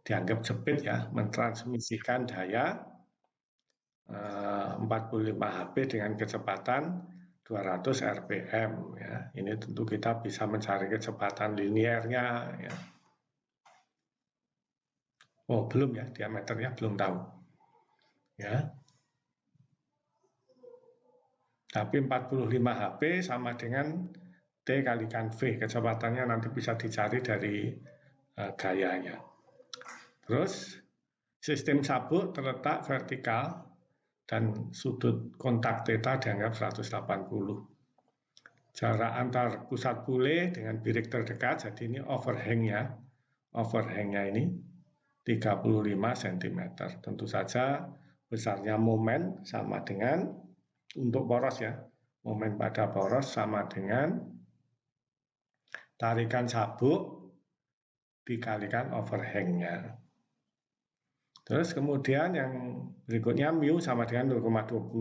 dianggap jepit ya, mentransmisikan daya 45 HP dengan kecepatan 200 rpm ya. Ini tentu kita bisa mencari kecepatan linearnya ya. Oh, belum ya, diameternya belum tahu. Ya. Tapi 45 HP sama dengan T kalikan V. Kecepatannya nanti bisa dicari dari gayanya. Terus sistem sabuk terletak vertikal dan sudut kontak theta dianggap 180. Jarak antar pusat bule dengan birik terdekat, jadi ini overhangnya ini 35 cm. Tentu saja besarnya momen sama dengan, untuk poros ya, momen pada poros sama dengan tarikan sabuk dikalikan overhangnya. Terus kemudian yang berikutnya mu sama dengan 0,25.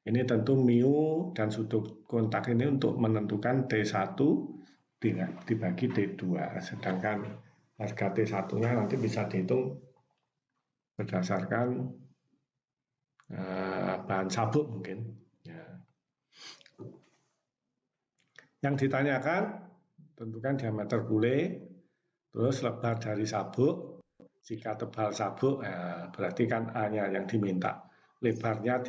Ini tentu mu dan sudut kontak ini untuk menentukan T1 dibagi T2. Sedangkan harga T1-nya nanti bisa dihitung berdasarkan bahan sabuk mungkin. Ya. Yang ditanyakan, tentukan diameter bule, terus lebar dari sabuk. Jika tebal sabuk, ya berarti kan A-nya yang diminta. Lebarnya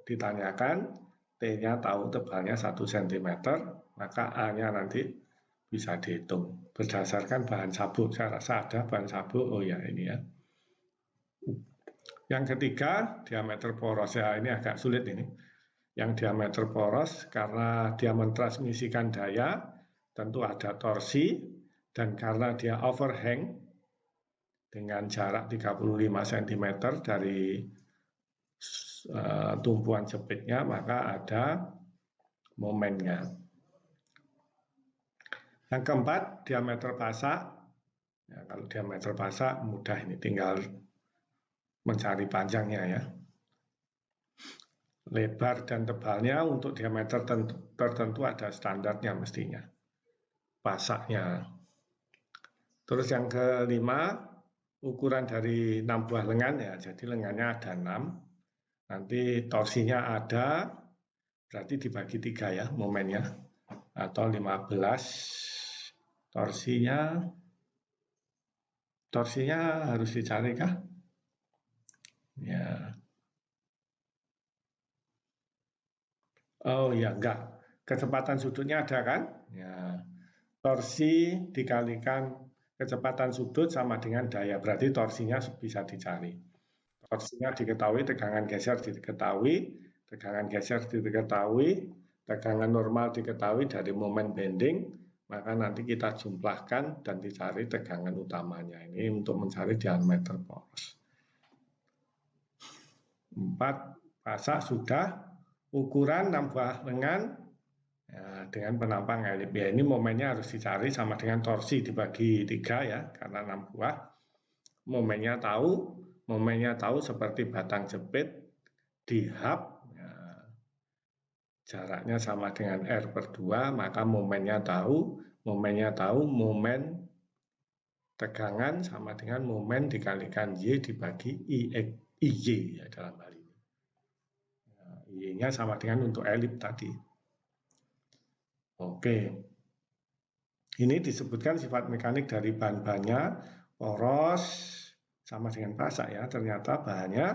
ditanyakan, T-nya tahu tebalnya 1 cm, maka A-nya nanti bisa dihitung. Berdasarkan bahan sabuk, saya rasa ada bahan sabuk, oh ya ini ya. Yang ketiga, diameter poros, ya ini agak sulit ini. Yang diameter poros, karena dia mentransmisikan daya, tentu ada torsi, dan karena dia overhang, dengan jarak 35 cm dari tumpuan jepitnya, maka ada momennya. Yang keempat, diameter pasak. Ya, kalau diameter pasak mudah ini, tinggal mencari panjangnya ya. Lebar dan tebalnya untuk diameter tertentu ada standarnya mestinya. Pasaknya. Terus yang kelima, ukuran dari 6 buah lengan ya. Jadi lengannya ada 6. Nanti torsinya ada, berarti dibagi 3 ya momennya. Atau 15 torsinya harus dicari kah? Ya. Oh ya enggak. Kecepatan sudutnya ada kan? Ya. Torsi dikalikan kecepatan sudut sama dengan daya, berarti torsinya bisa dicari. Torsinya diketahui, tegangan geser diketahui, tegangan normal diketahui dari momen bending, maka nanti kita jumlahkan dan dicari tegangan utamanya. Ini untuk mencari diameter poros. 4, pasak sudah, ukuran 6 buah lengan ya, dengan penampang elip. Ya, ini momennya harus dicari sama dengan torsi dibagi 3 ya, karena 6 buah. Momennya tahu seperti batang jepit di hub, ya, jaraknya sama dengan R/2, maka momennya tahu, momen tegangan sama dengan momen dikalikan Y dibagi IY ya, dalam hal ini. Ya, Y-nya sama dengan untuk elip tadi. Oke. Ini disebutkan sifat mekanik dari bahan-bahannya, poros sama dengan pasak ya. Ternyata bahannya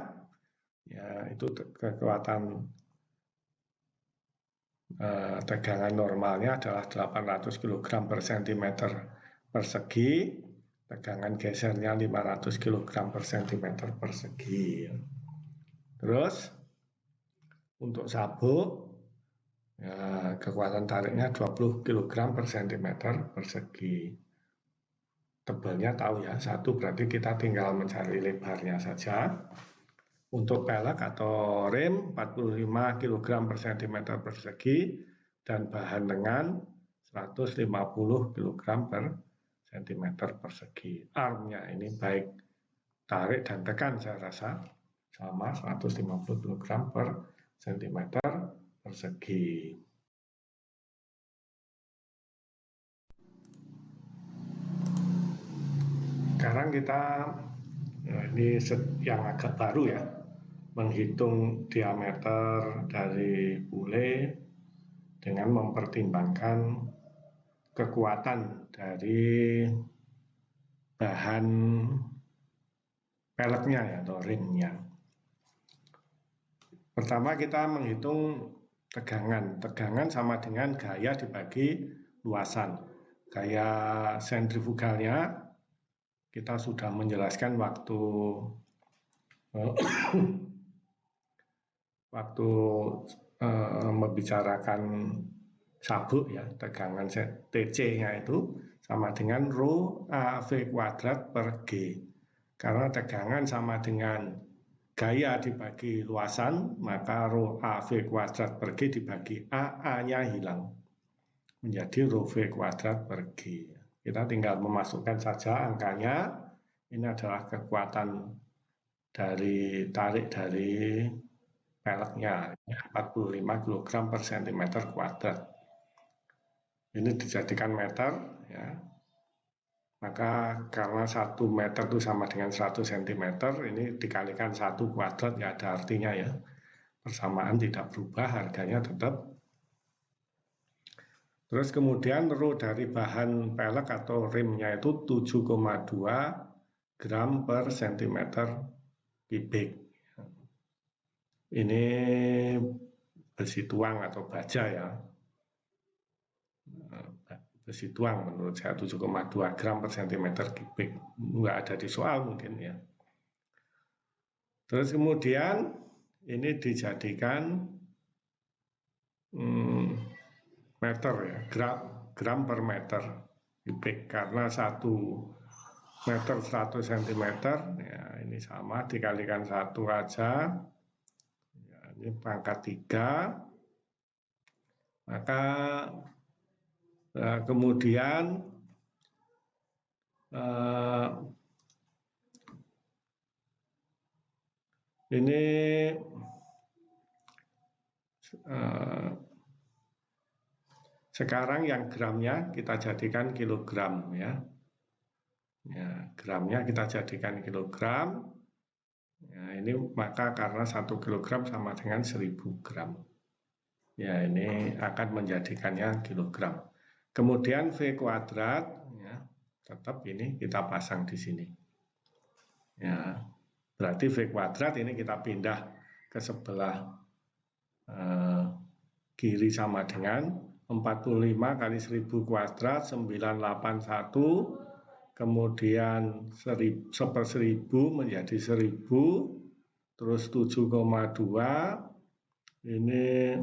ya itu kekuatan tegangan normalnya adalah 800 kg per cm persegi, tegangan gesernya 500 kg per cm persegi. Terus untuk sabuk ya, kekuatan tariknya 20 kg per cm persegi. Tebalnya tahu ya, 1 berarti kita tinggal mencari lebarnya saja. Untuk pelek atau rem 45 kg per cm persegi dan bahan lengan 150 kg per cm persegi. Armnya ini baik tarik dan tekan saya rasa sama 150 kg per cm persegi. Sekarang kita ini yang agak baru ya, menghitung diameter dari bule dengan mempertimbangkan kekuatan dari bahan peleknya ya, atau rimnya. Pertama kita menghitung Tegangan sama dengan gaya dibagi luasan. Gaya sentrifugalnya kita sudah menjelaskan waktu membicarakan sabuk ya, tegangan TC-nya itu sama dengan rho AV kuadrat per G. Karena tegangan sama dengan gaya dibagi luasan, maka rho AV kuadrat per G dibagi A-nya hilang. Menjadi rho V kuadrat per G. Kita tinggal memasukkan saja angkanya. Ini adalah kekuatan tarik dari peleknya, 45 kg per cm kuadrat. Ini dijadikan meter, ya. Maka karena 1 meter itu sama dengan 100 cm, ini dikalikan 1 kuadrat, ya ada artinya ya. Persamaan tidak berubah, harganya tetap. Terus kemudian rho dari bahan pelek atau rimnya itu 7,2 gram per cm kubik. Ini besi tuang atau baja ya. Besi tuang menurut saya 7,2 gram per cm kubik. Nggak ada di soal mungkin ya. Terus kemudian ini dijadikan meter ya, gram per meter kubik. Karena 1 meter 100 cm, ya ini sama dikalikan 1 aja. Ya, ini pangkat 3. Maka kemudian ini sekarang yang gramnya kita jadikan kilogram ya. Ya, gramnya kita jadikan kilogram. Ya, ini maka karena 1 kilogram sama dengan 1000 gram. Ya, ini akan menjadikannya kilogram. Kemudian V kuadrat, ya, tetap ini kita pasang di sini. Ya, berarti V kuadrat ini kita pindah ke sebelah kiri sama dengan 45 kali 1000 kuadrat 981, kemudian 1/1000 menjadi 1000, terus 7,2, ini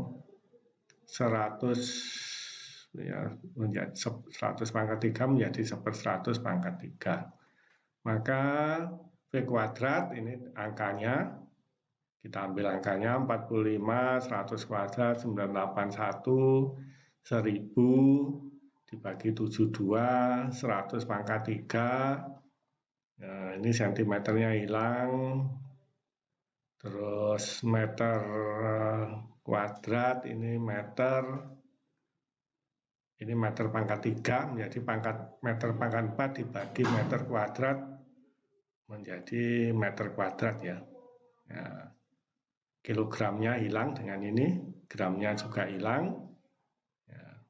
100 ya, menjadi 100 pangkat 3 menjadi 1/100 pangkat 3. Maka V kuadrat ini angkanya, kita ambil angkanya 45, 100 kuadrat, 981, 1000 dibagi 72, 100 pangkat 3. Nah, ini sentimeternya hilang. Terus meter kuadrat, ini meter pangkat 3 menjadi meter pangkat 4 dibagi meter kuadrat menjadi meter kuadrat ya. Nah, kilogramnya hilang dengan ini, gramnya juga hilang. Ya,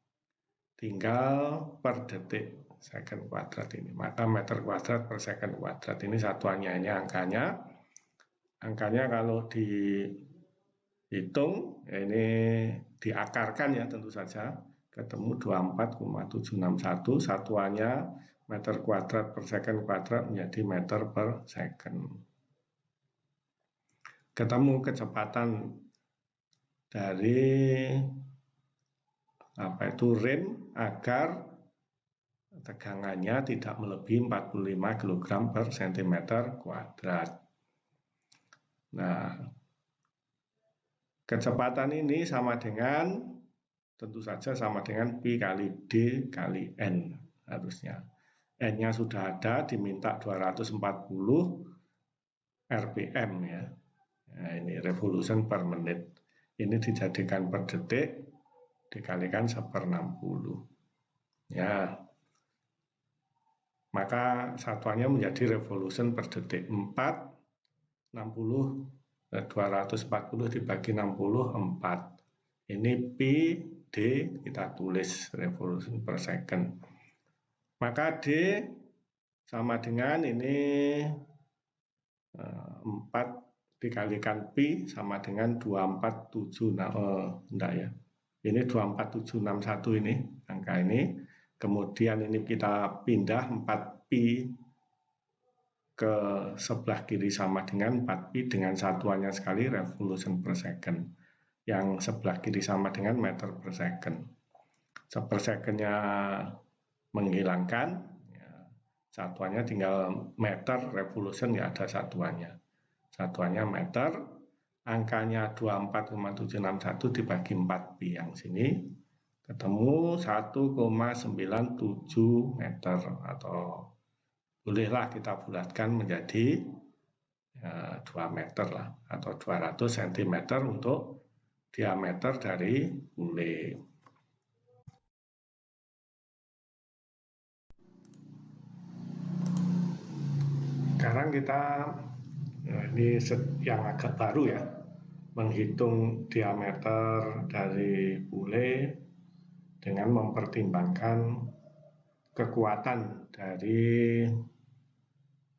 tinggal per detik second kuadrat ini. Maka meter kuadrat per second kuadrat ini satuannya, ini angkanya. Angkanya kalau dihitung, ya ini diakarkan ya tentu saja, ketemu 24,761, satuannya meter kuadrat per second kuadrat menjadi meter per second. Ketemu kecepatan dari rim agar tegangannya tidak melebihi 45 kg per cm kuadrat. Nah, kecepatan ini sama dengan, tentu saja sama dengan Pi kali D kali N harusnya. N-nya sudah ada, diminta 240 RPM ya. Nah, ini revolution per menit. Ini dijadikan per detik, dikalikan 1/60. Ya. Maka satuannya menjadi revolution per detik. 240 dibagi 60, 4. Ini Pi D, kita tulis revolution per second. Maka D sama dengan ini 4 dikalikan pi sama dengan 247, enggak ya. Ini 24761 ini, angka ini. Kemudian ini kita pindah 4pi ke sebelah kiri sama dengan 4pi dengan satuannya sekali revolution per second. Yang sebelah kiri sama dengan meter per second. Sepersecondnya menghilangkan, ya, satuannya tinggal meter, revolution nggak ada satuannya. Satuannya meter, angkanya 24,761 dibagi 4pi yang sini, ketemu 1,97 meter, atau bolehlah kita bulatkan menjadi 2 meter lah, atau 200 cm untuk diameter dari bule. Sekarang kita, ini yang agak baru ya, menghitung diameter dari bule dengan mempertimbangkan kekuatan dari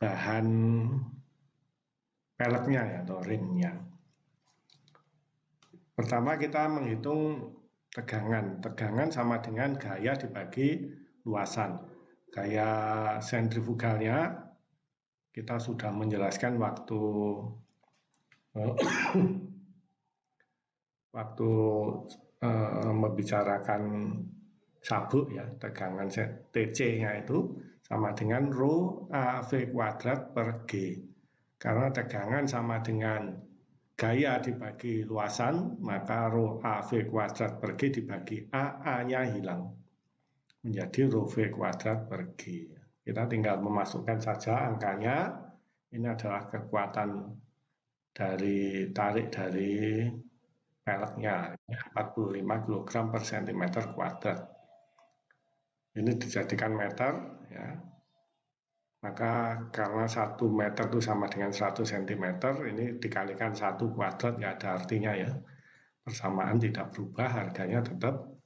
bahan peleknya ya, atau rimnya. Pertama kita menghitung tegangan. Tegangan sama dengan gaya dibagi luasan. Gaya sentrifugalnya kita sudah menjelaskan waktu membicarakan sabuk ya, tegangan TC-nya itu sama dengan rho AV kuadrat per G. Karena tegangan sama dengan gaya dibagi luasan, maka rho AV kuadrat per G dibagi A-nya hilang. Menjadi rho V kuadrat per G. Kita tinggal memasukkan saja angkanya. Ini adalah kekuatan dari tarik dari peleknya, 45 kg per cm kuadrat. Ini dijadikan meter, ya. Maka karena 1 meter itu sama dengan 100 cm, ini dikalikan 1 kuadrat, nggak ada artinya ya. Persamaan tidak berubah, harganya tetap.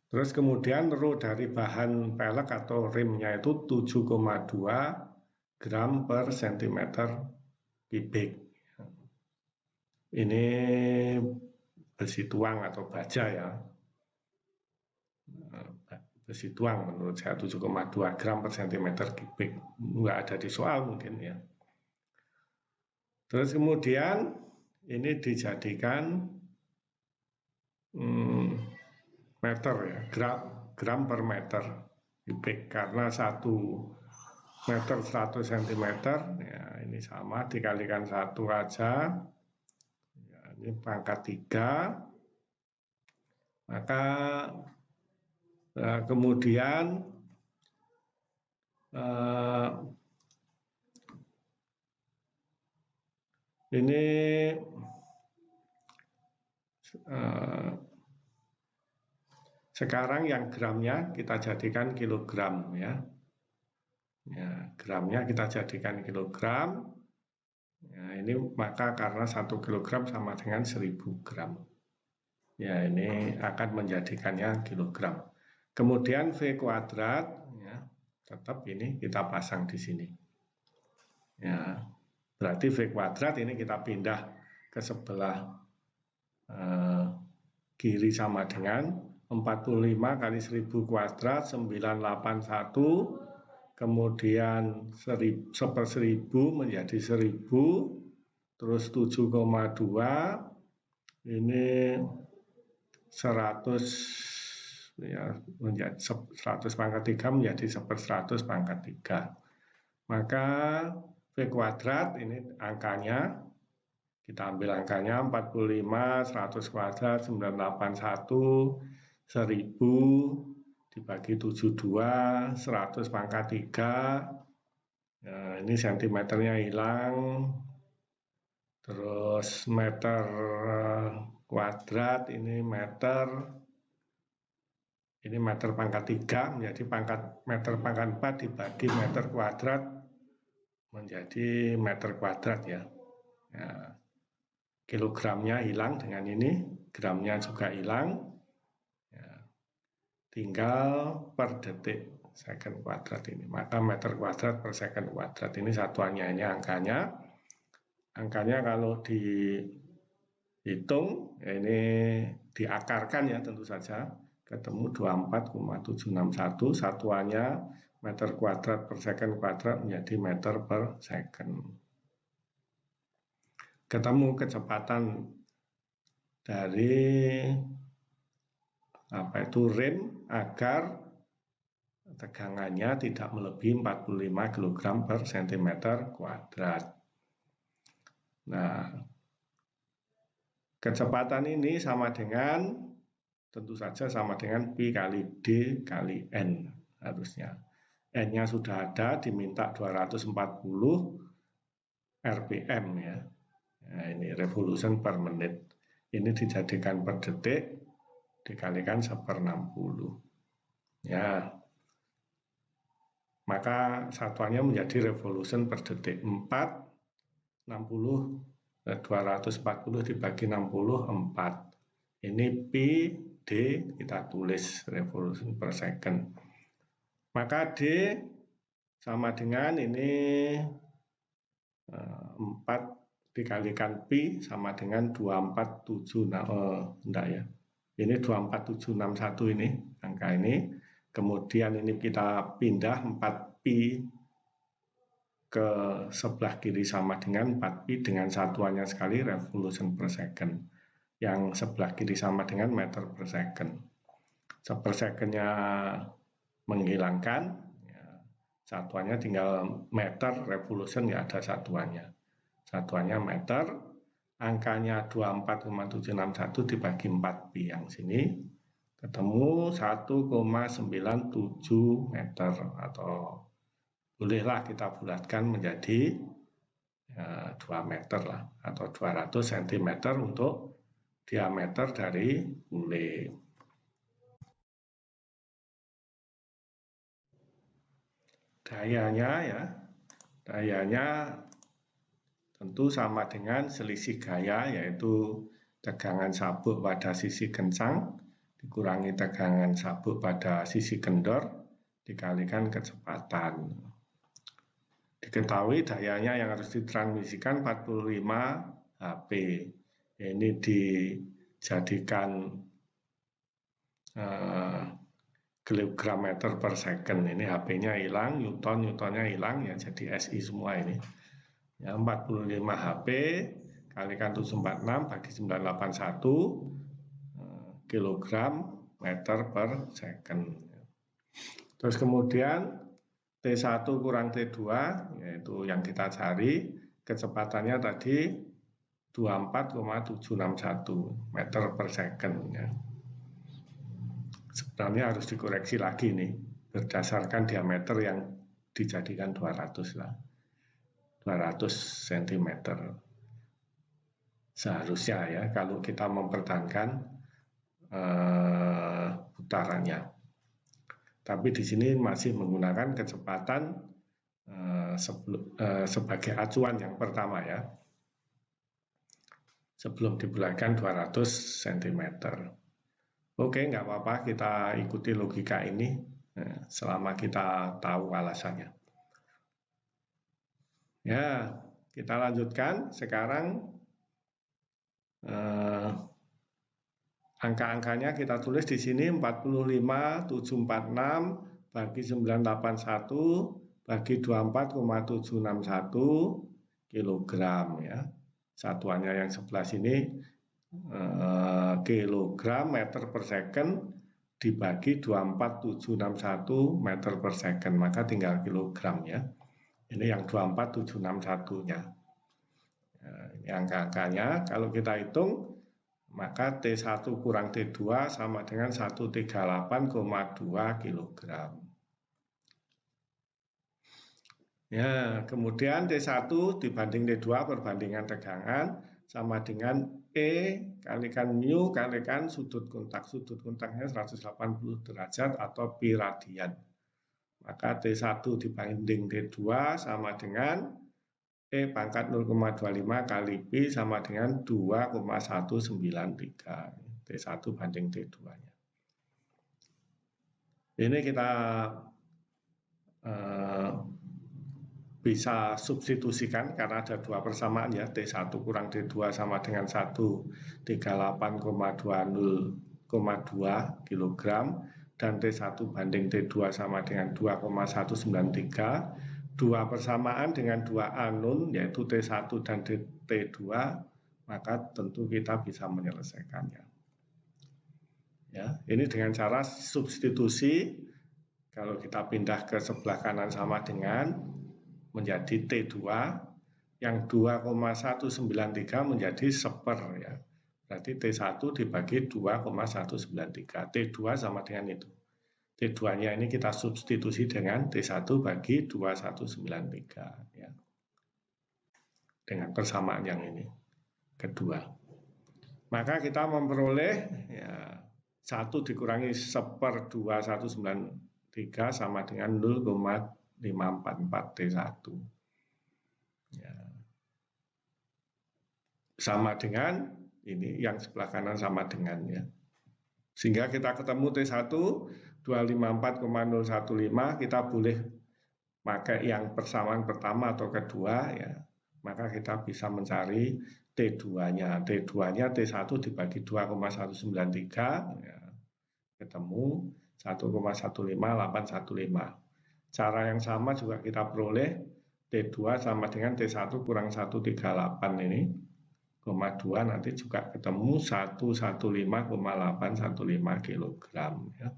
Terus kemudian rho dari bahan pelek atau rimnya itu 7,2 gram per cm kubik. Ini besi tuang atau baja ya. Besi tuang menurut saya 7,2 gram per cm kubik. Nggak ada di soal mungkin ya. Terus kemudian ini dijadikan meter ya, gram per meter kubik, karena 1 meter 100 cm ya, ini sama dikalikan 1 aja ya, ini pangkat 3, maka kemudian ini sekarang yang gramnya kita jadikan kilogram ya. Ya, gramnya kita jadikan kilogram. Ya, ini maka karena 1 kilogram sama dengan 1000 gram. Ya, ini akan menjadikannya kilogram. Kemudian V kuadrat, ya, tetap ini kita pasang di sini. Ya, berarti V kuadrat ini kita pindah ke sebelah kiri sama dengan 45 kali 1000 kuadrat 981, kemudian 1/1000 menjadi 1000, terus 7,2, ini 100 ya, menjadi 100 pangkat 3 menjadi 1/100 pangkat 3. Maka V kuadrat ini angkanya, kita ambil angkanya 45, 100 kuadrat, 981, 1000 dibagi 72, 100 pangkat 3. Nah, ini sentimeternya hilang. Terus meter kuadrat, ini meter pangkat 3 menjadi meter pangkat 4 dibagi meter kuadrat menjadi meter kuadrat ya. Nah, kilogramnya hilang dengan ini, gramnya juga hilang. Ya, tinggal per detik second kuadrat ini. Maka meter kuadrat per second kuadrat ini satuannya, ini angkanya. angkanya kalau dihitung, ya ini diakarkan ya tentu saja, ketemu 24,761, satuannya meter kuadrat per second kuadrat menjadi meter per second. Ketemu kecepatan dari rem agar tegangannya tidak melebihi 45 kg per cm kuadrat. Nah, kecepatan ini sama dengan, tentu saja sama dengan Pi kali D kali N harusnya. N-nya sudah ada, diminta 240 RPM ya. Nah, ini revolution per menit. Ini dijadikan per detik, dikalikan 1/60. Ya, maka satuannya menjadi revolution per detik. 240 dibagi 60, 4. Ini Pi D, kita tulis revolution per second. Maka D sama dengan ini 4 dikalikan Pi sama dengan 247, enggak ya. Ini 24761 ini, angka ini. Kemudian ini kita pindah 4Pi ke sebelah kiri sama dengan 4Pi dengan satuannya sekali revolution per second. Yang sebelah kiri sama dengan meter per second. Per secondnya menghilangkan, ya, satuannya tinggal meter, revolution ya ada satuannya. Satuannya meter, angkanya 24,761 dibagi 4Pi yang sini, ketemu 1,97 meter, atau bolehlah kita bulatkan menjadi 2 meter lah, atau 200 cm untuk diameter dari kulit. Dayanya tentu sama dengan selisih gaya, yaitu tegangan sabuk pada sisi kencang dikurangi tegangan sabuk pada sisi kendor dikalikan kecepatan. Diketahui dayanya yang harus ditransmisikan 45 HP. Ini dijadikan kilogram meter per second. Ini HP-nya hilang, Newton-nya hilang ya, jadi SI semua ini. Ya, 45 HP kalikan 746 bagi 981 kilogram meter per second. Terus kemudian T1 kurang T2, yaitu yang kita cari, kecepatannya tadi 24,761 meter per second. Ya. Sebenarnya harus dikoreksi lagi nih, berdasarkan diameter yang dijadikan 200 lah. 200 cm seharusnya ya, kalau kita mempertahankan putarannya. Tapi di sini masih menggunakan kecepatan sebagai acuan yang pertama ya, sebelum dibulatkan 200 cm. Oke, nggak apa-apa, kita ikuti logika ini selama kita tahu alasannya. Ya, kita lanjutkan. Sekarang angka-angkanya kita tulis di sini 45,746 bagi 981 bagi 24,761 kilogram ya. Satuannya yang sebelah sini kilogram meter per second dibagi 24,761 meter per second, maka tinggal kilogram ya. Ini yang 24,761-nya. Ini angka-angkanya, kalau kita hitung maka T1 kurang T2 sama dengan 138,2 kg. Ya, kemudian T1 dibanding T2 perbandingan tegangan sama dengan E kalikan mu kalikan sudut kontak. Sudut kontaknya 180 derajat atau pi radian. Maka T1 dibanding T2 sama dengan E pangkat 0,25 kali pi sama dengan 2,193. T1 banding T2-nya. Ini kita bisa substitusikan karena ada dua persamaan ya, T1 kurang T2 sama dengan 138,2 kg dan T1 banding T2 sama dengan 2,193. Dua persamaan dengan dua unknown yaitu T1 dan T2, maka tentu kita bisa menyelesaikannya. Ya, ini dengan cara substitusi. Kalau kita pindah ke sebelah kanan sama dengan menjadi T2, yang 2,193 menjadi seper ya. Berarti T1 dibagi 2,193. T2 sama dengan itu. T2-nya ini kita substitusi dengan T1 bagi 2193 ya. Dengan persamaan yang ini kedua. Maka kita memperoleh ya 1 dikurangi seper 2193 sama dengan 0,544 T1. Ya. Sama dengan ini yang sebelah kanan sama dengan ya. Sehingga kita ketemu T1 254,015, kita boleh pakai yang persamaan pertama atau kedua ya. Maka kita bisa mencari T2-nya. T2-nya T1 dibagi 2,193 ya. Ketemu 1,15815. Cara yang sama juga kita peroleh T2 sama dengan T1 kurang 138 ini, 2 nanti juga ketemu 115,815 kg ya.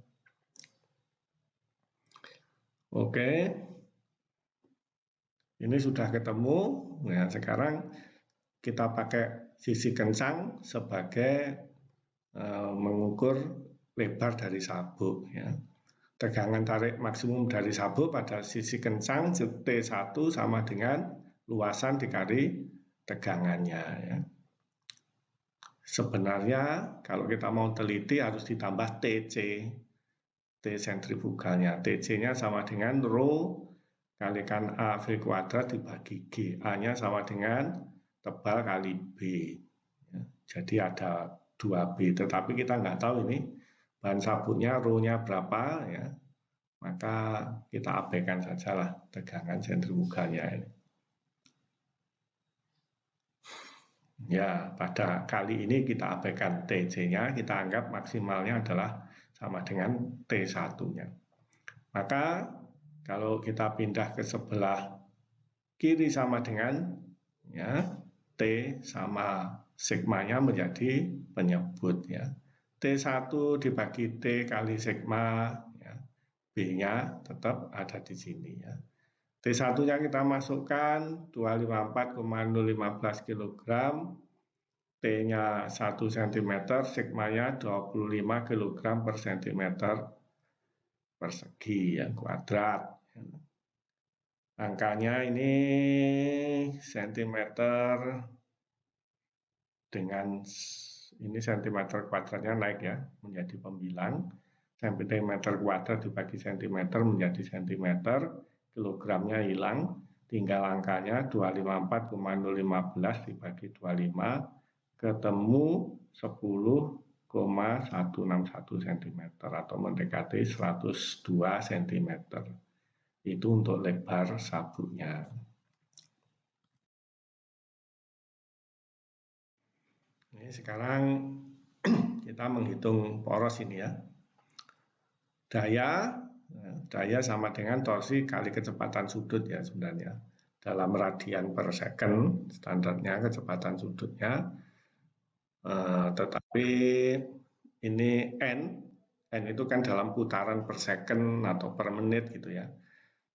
Oke, ini sudah ketemu. Nah, sekarang kita pakai sisi kencang sebagai mengukur lebar dari sabuk ya. Tegangan tarik maksimum dari sabuk pada sisi kencang T1 sama dengan luasan dikali tegangannya ya. Sebenarnya kalau kita mau teliti harus ditambah TC, T sentrifugalnya. TC-nya sama dengan rho kalikan AV kuadrat dibagi G. A-nya sama dengan tebal kali B. Ya, jadi ada 2B, tetapi kita nggak tahu ini bahan sabuknya rho-nya berapa ya. Maka kita abaikan sajalah tegangan sentrifugalnya ini. Ya, pada kali ini kita abaikan TC-nya, kita anggap maksimalnya adalah sama dengan T1-nya. Maka kalau kita pindah ke sebelah kiri sama dengan ya, T sama sigmanya menjadi penyebut ya. T1 dibagi T kali sigma ya. B-nya tetap ada di sini ya. T1-nya kita masukkan 254,015 kg, T-nya 1 cm, sigmanya 25 kg per cm persegi yang kuadrat. Angkanya ini cm dengan ini cm kuadratnya naik ya menjadi pembilang. Cm kuadrat dibagi cm menjadi cm, kilogramnya hilang, tinggal angkanya 254,015 dibagi 25 ketemu 10,161 cm atau mendekati 102 cm. Itu untuk lebar sabuknya. Ini sekarang kita menghitung poros ini ya. Daya sama dengan torsi kali kecepatan sudut ya sebenarnya. Dalam radian per second standarnya kecepatan sudutnya. Tetapi ini N itu kan dalam putaran per second atau per menit gitu ya.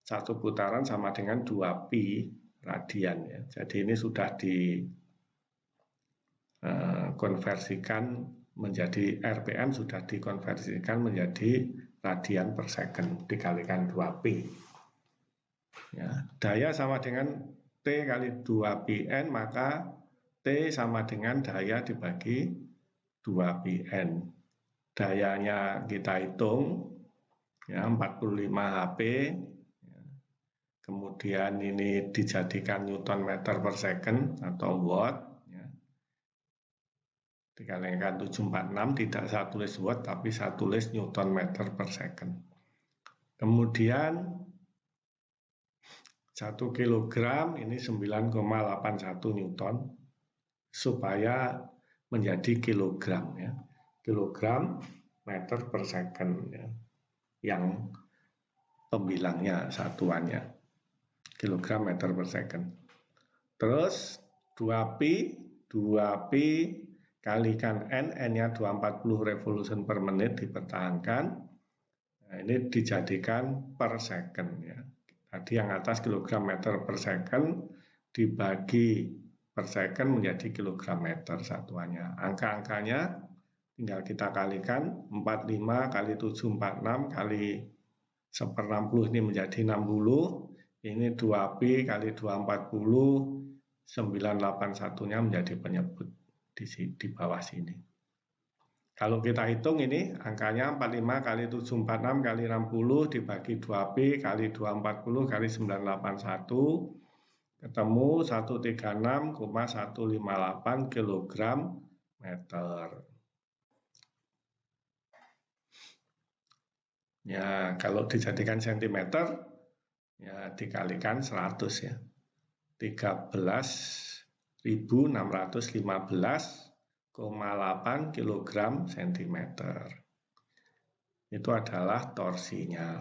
Satu putaran sama dengan 2 pi radian ya. Jadi ini sudah dikonversikan menjadi RPM, sudah dikonversikan menjadi radian per second dikalikan 2pi. Ya, daya sama dengan T kali 2πn, maka T sama dengan daya dibagi 2πn. Dayanya kita hitung ya 45 HP. Kemudian ini dijadikan Newton meter per second atau watt. Dikalikan 746, tidak saya tulis watt, tapi saya tulis Newton meter per second. Kemudian 1 kilogram ini 9,81 Newton supaya menjadi kilogram ya. Kilogram meter per second ya. Yang pembilangnya satuannya kilogram meter per second. Terus 2pi kalikan N-nya 240 revolution per menit dipertahankan. Nah, ini dijadikan per second ya. Tadi yang atas kilogram meter per second dibagi per second menjadi kilogram meter satuannya. Angka-angkanya tinggal kita kalikan 45 kali 746 kali 1/60 ini menjadi 60. Ini 2pi kali 240 981-nya menjadi penyebut di bawah sini. Kalau kita hitung ini angkanya 45 kali 746 kali 60 dibagi 2pi kali 240 kali 981 ketemu 136,158 kilogram meter. Ya, kalau dijadikan sentimeter ya dikalikan 100 ya. 13.615,8 kilogram sentimeter. Itu adalah torsinya.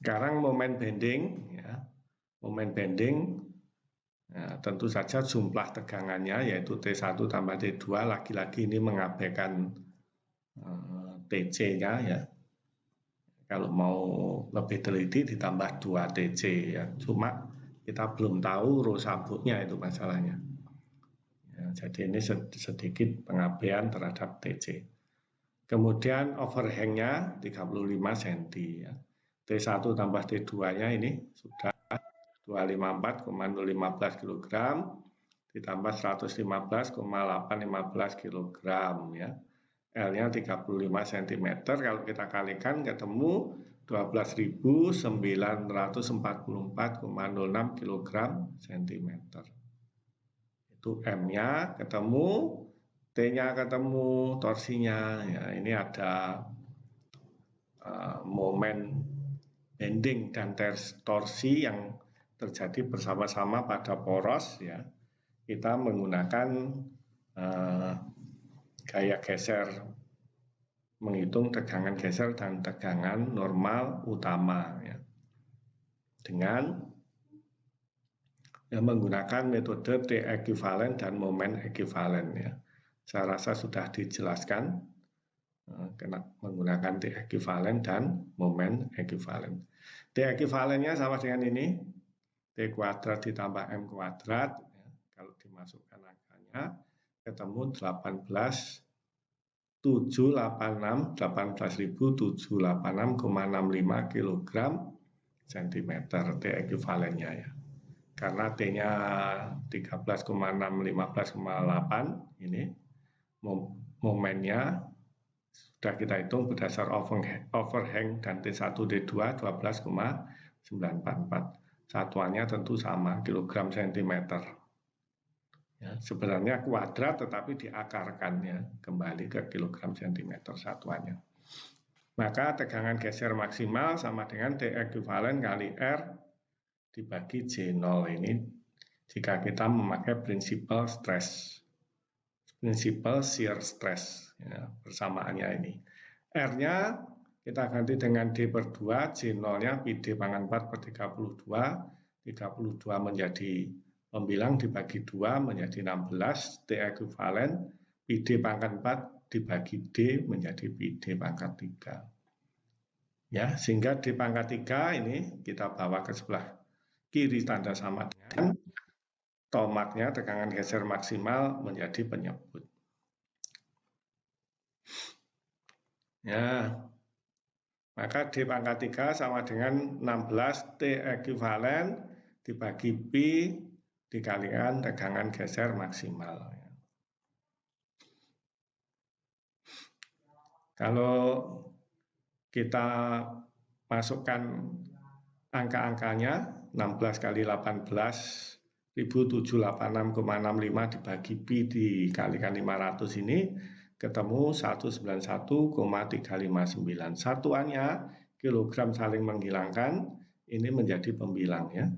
Sekarang momen bending ya. Momen bending ya, tentu saja jumlah tegangannya yaitu T1 tambah T2, lagi-lagi ini mengabaikan TC-nya ya. Kalau mau lebih teliti ditambah 2 TC ya. Cuma kita belum tahu rho sabuknya itu masalahnya. Ya, jadi ini sedikit pengabaian terhadap TC. Kemudian overhangnya 35 cm ya. T1 tambah T2-nya ini sudah 254,015 kg ditambah 115,815 kg ya. L-nya 35 cm, kalau kita kalikan ketemu 12.944,06 kg cm. Itu M-nya ketemu, T-nya ketemu, torsinya. Ya, ini ada momen bending dan torsi yang terjadi bersama-sama pada poros ya. Kita menggunakan gaya geser, menghitung tegangan geser dan tegangan normal utama ya. Dengan menggunakan metode T ekuivalen dan momen ekuivalen ya. Saya rasa sudah dijelaskan menggunakan T ekuivalen dan momen ekuivalen. T ekuivalennya sama dengan ini, T kuadrat ditambah M kuadrat ya. Kalau dimasukkan angkanya ketemu 18.786,65 kg cm T ekuivalennya ya. Karena T-nya 13,615,8 ini momennya sudah kita hitung berdasar overhang dan T1 D2 12,944. Satuannya tentu sama kilogram sentimeter. Ya, sebenarnya kuadrat tetapi diakarkannya kembali ke kilogram sentimeter satuannya. Maka tegangan geser maksimal sama dengan T ekuivalen kali R dibagi J0 ini jika kita memakai prinsipal stress, prinsipal shear stress ya, persamaannya ini. R-nya kita ganti dengan D per 2, J0-nya pi D pangkat 4 per 32, 32 menjadi pembilang dibagi 2 menjadi 16, T ekuivalen pi D pangkat 4 dibagi D menjadi pi D pangkat 3. Ya, sehingga D pangkat 3 ini kita bawa ke sebelah kiri tanda sama dengan tomaknya tegangan geser maksimal menjadi penyebut. Ya, maka D pangkat 3 sama dengan 16 T ekuivalen dibagi pi dikalikan tegangan geser maksimal. Kalau kita masukkan angka-angkanya 16 kali 18 1786,65 dibagi pi dikalikan 500 ini ketemu 191,359. Satuannya kilogram saling menghilangkan ini menjadi pembilang ya.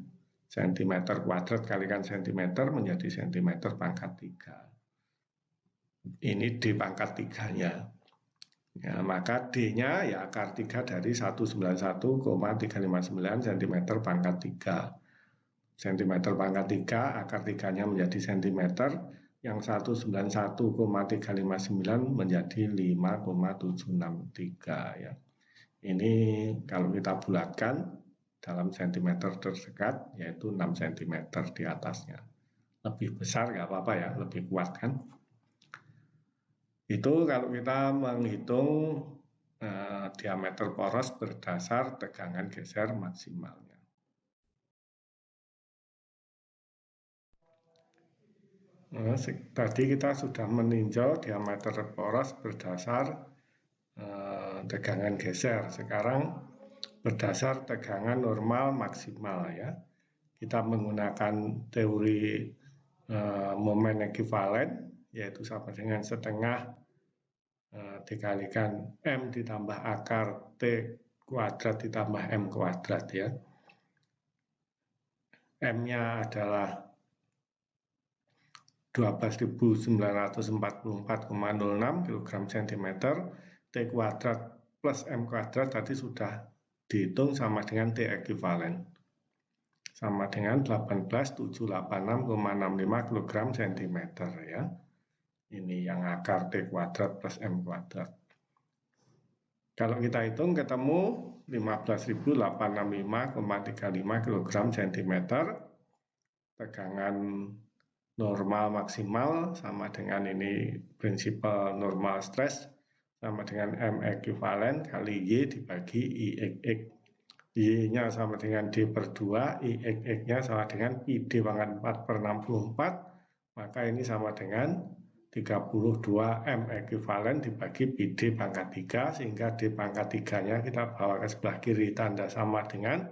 Sentimeter kuadrat kalikan sentimeter menjadi sentimeter pangkat 3. Ini D pangkat 3-nya. Ya, maka D-nya ya akar 3 dari 191,359 cm pangkat 3. Cm pangkat 3, akar 3-nya menjadi sentimeter, yang 191,359 menjadi 5,763 ya. Ini kalau kita bulatkan dalam sentimeter terdekat yaitu 6 cm di atasnya. Lebih besar nggak apa-apa ya, lebih kuat kan. Itu kalau kita menghitung diameter poros berdasar tegangan geser maksimalnya. Tadi kita sudah meninjau diameter poros berdasar tegangan geser. Sekarang berdasar tegangan normal maksimal ya. Kita menggunakan teori momen ekuivalen, yaitu sama dengan setengah dikalikan M ditambah akar T kuadrat ditambah M kuadrat ya. M-nya adalah 12.944,06 kg cm, T kuadrat plus M kuadrat tadi sudah dihitung sama dengan T ekuivalen. Sama dengan 18.786,65 kg cm ya. Ini yang akar T kuadrat plus M kuadrat. Kalau kita hitung ketemu 15.865,35 kg cm. Tegangan normal maksimal sama dengan ini prinsipal normal stress sama dengan M ekuivalen kali Y dibagi IXX. Y-nya sama dengan D per 2, IXX-nya sama dengan PD pangkat 4 per 64, maka ini sama dengan 32 M ekuivalen dibagi PD pangkat 3, sehingga D pangkat 3-nya kita bawa ke sebelah kiri tanda sama dengan,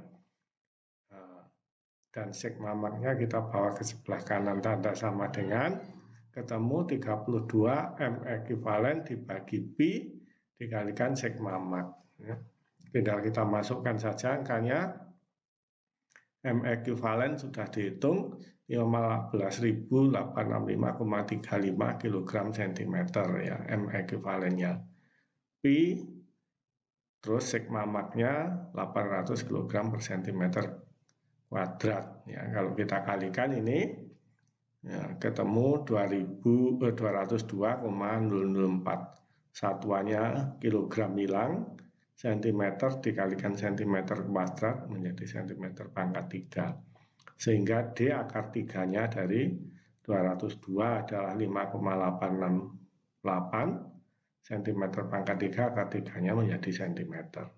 dan sigma max-nya kita bawa ke sebelah kanan tanda sama dengan, ketemu 32 M ekuivalen dibagi Pi dikalikan sigma max. Ya. Tinggal kita masukkan saja angkanya. M ekuivalen sudah dihitung 15.865,35 kg cm ya M ekuivalennya. Pi terus sigma max-nya 800 kg per cm kuadrat ya. Kalau kita kalikan ini ya, ketemu 202,004. Satuannya kilogram hilang, sentimeter dikalikan sentimeter kuadrat menjadi sentimeter pangkat 3. Sehingga D akar 3-nya dari 202 adalah 5,868 cm pangkat 3, akar 3-nya menjadi sentimeter.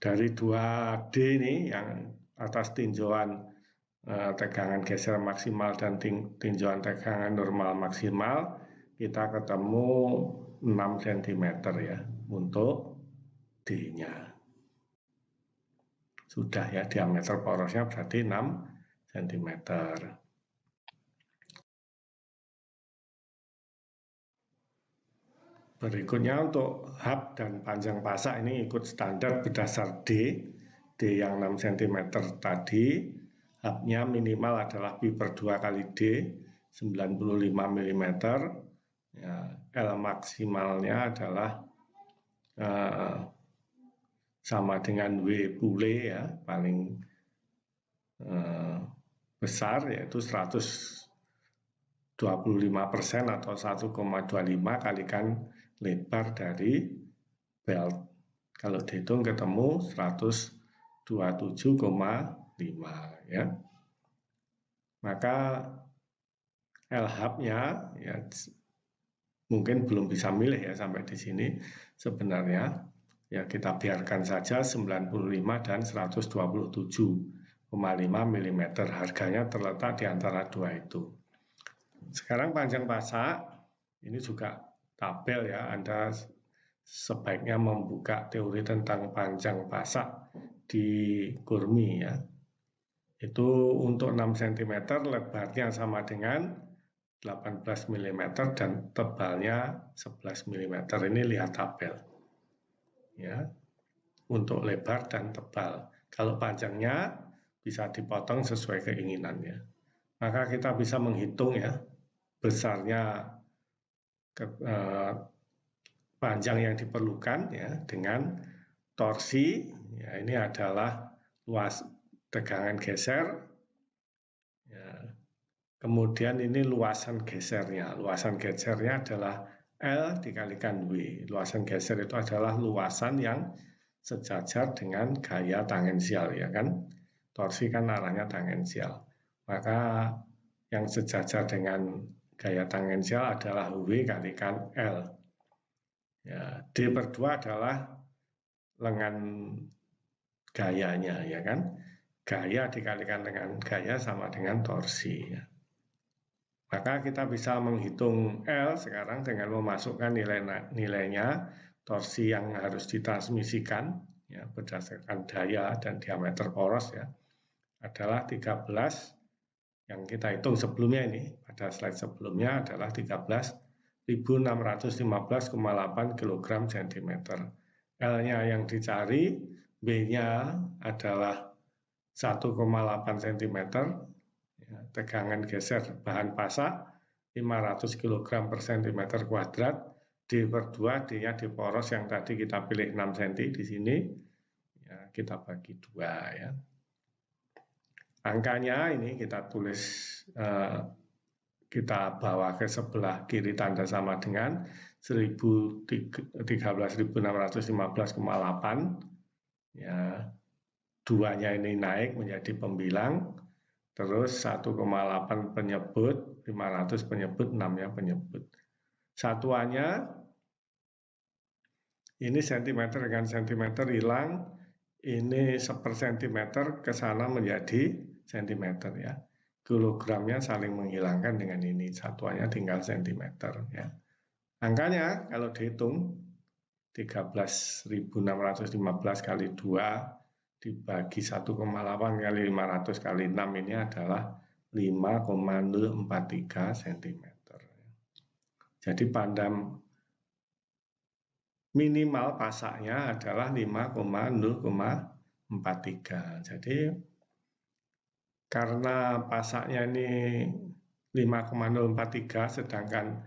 Dari 2D ini yang atas tinjauan tegangan geser maksimal dan tinjauan tegangan normal maksimal, kita ketemu 6 cm ya untuk D-nya. Sudah ya, diameter porosnya berarti 6 cm. Berikutnya untuk hub dan panjang pasak ini ikut standar berdasar D. D yang 6 cm tadi, hubnya minimal adalah Pi per 2 kali D, 95 mm. Ya, L maksimalnya adalah sama dengan W bule ya, paling besar yaitu 125% atau 1,25 kalikan lebar dari belt. Kalau dihitung ketemu 127,5 ya. Maka L hub-nya ya mungkin belum bisa milih ya sampai di sini. Sebenarnya ya kita biarkan saja 95 dan 127,5 mm. Harganya terletak di antara dua itu. Sekarang panjang pasak ini juga tabel ya, Anda sebaiknya membuka teori tentang panjang pasak di Gurmi ya. Itu untuk 6 cm lebarnya sama dengan 18 mm dan tebalnya 11 mm. Ini lihat tabel. Ya. untuk lebar dan tebal. Kalau panjangnya bisa dipotong sesuai keinginannya. Maka kita bisa menghitung ya besarnya panjang yang diperlukan ya dengan torsi. Ya, ini adalah luas tegangan geser. Ya. Kemudian ini luasan gesernya. Luasan gesernya adalah L dikalikan W. Luasan geser itu adalah luasan yang sejajar dengan gaya tangensial, ya kan? Torsi kan arahnya tangensial. Maka yang sejajar dengan gaya tangensial adalah W kalikan L. Ya, D/2 adalah lengan gayanya, ya kan? Gaya dikalikan dengan gaya sama dengan torsi. Ya. Maka kita bisa menghitung L sekarang dengan memasukkan nilainya torsi yang harus ditransmisikan ya, berdasarkan daya dan diameter poros ya adalah 13 yang kita hitung sebelumnya ini pada slide sebelumnya adalah 13.615,8 kg cm. L-nya yang dicari, B-nya adalah 1,8 cm, tegangan geser bahan pasak 500 kg per cm kuadrat, D/2, D-nya di poros yang tadi kita pilih 6 cm di sini, ya, kita bagi 2 ya. Angkanya ini kita tulis, kita bawa ke sebelah kiri tanda sama dengan 13.615,8, ya, 2-nya ini naik menjadi pembilang, terus 1,8 penyebut, 500 penyebut, 6-nya penyebut. Satuannya, ini sentimeter dengan sentimeter hilang, ini seper sentimeter ke sana menjadi sentimeter ya. Kilogramnya saling menghilangkan dengan ini, satuannya tinggal sentimeter ya. Angkanya kalau dihitung 13.615 kali 2 dibagi 1,8 kali 500 kali 6 ini adalah 5,043 cm. Jadi pada minimal pasaknya adalah 5,043. Jadi karena pasaknya ini 5,043 sedangkan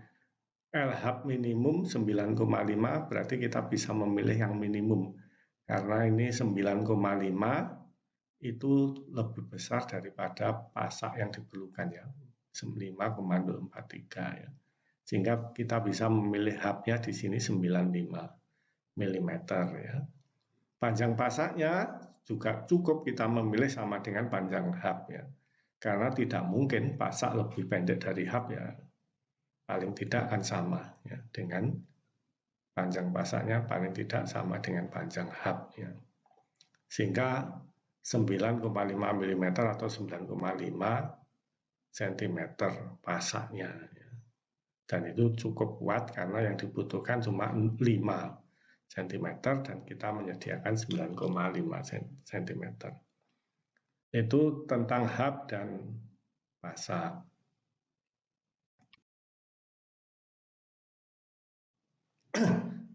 LH minimum 9,5 berarti kita bisa memilih yang minimum. Karena ini 9,5 itu lebih besar daripada pasak yang diperlukan ya. 5,043 ya. Sehingga kita bisa memilih hubnya di sini 95 mm ya. Panjang pasaknya juga cukup kita memilih sama dengan panjang hub ya. Karena tidak mungkin pasak lebih pendek dari hub ya. Paling tidak akan sama ya dengan panjang pasaknya paling tidak sama dengan panjang hub ya. Sehingga 9,5 mm atau 9,5 cm pasaknya ya. Dan itu cukup kuat karena yang dibutuhkan cuma 5 cm dan kita menyediakan 9,5 cm. Itu tentang hub dan pasak.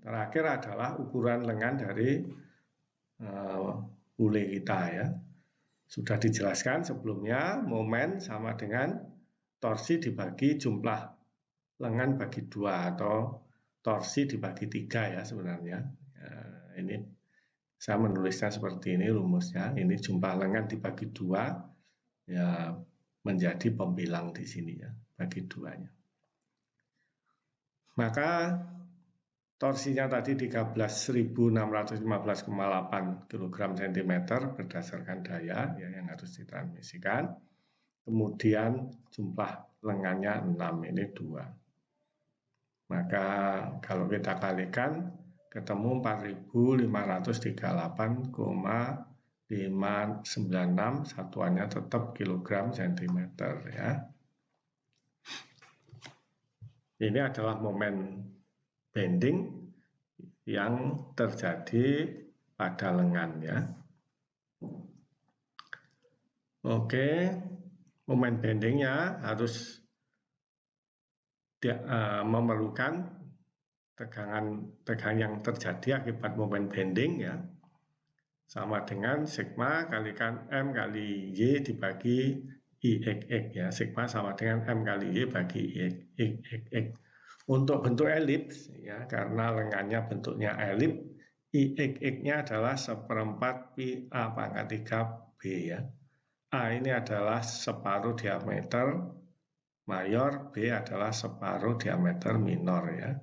Terakhir adalah ukuran lengan dari bule kita ya. Sudah dijelaskan sebelumnya, momen sama dengan torsi dibagi jumlah lengan bagi 2 atau torsi dibagi 3 ya sebenarnya. Ini saya menulisnya seperti ini rumusnya. Ini jumlah lengan dibagi 2 ya menjadi pembilang di sini ya, bagi 2-nya. Maka torsinya tadi 13.615,8 kg cm berdasarkan daya ya, yang harus ditransmisikan. Kemudian jumlah lengannya 6, ini 2. Maka kalau kita kalikan ketemu 4.538,596, satuannya tetap kilogram centimeter ya. Ini adalah momen bending yang terjadi pada lengan ya. Oke, momen bendingnya harus memerlukan tegangan yang terjadi akibat momen bending ya. sama dengan sigma kalikan M kali Y dibagi IXX ya. Sigma sama dengan M kali Y bagi IXX. Untuk bentuk elips ya, karena lengannya bentuknya elips, IXX-nya adalah 1/4 pi A pangkat 3B ya. A ini adalah separuh diameter mayor, B adalah separuh diameter minor ya.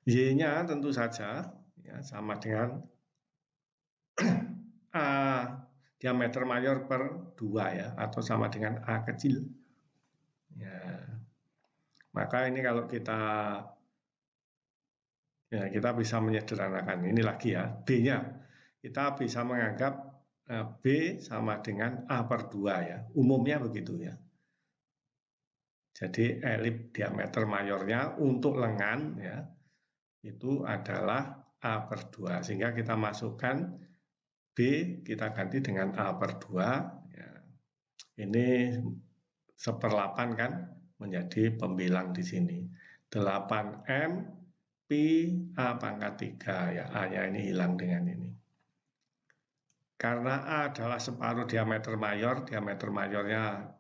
Y-nya tentu saja ya, sama dengan A diameter mayor per 2 ya, atau sama dengan A kecil. Ya. Maka ini kalau kita bisa menyederhanakan. Ini lagi ya, B-nya. Kita bisa menganggap B sama dengan A per 2 ya. Umumnya begitu ya. Jadi elips diameter mayornya untuk lengan ya, itu adalah A per 2. Sehingga kita masukkan B, kita ganti dengan A per 2. Ya. Ini 1/8 kan menjadi pembilang di sini. 8M pi A pangkat 3 ya, A-nya ini hilang dengan ini. Karena A adalah separuh diameter mayor, diameter mayornya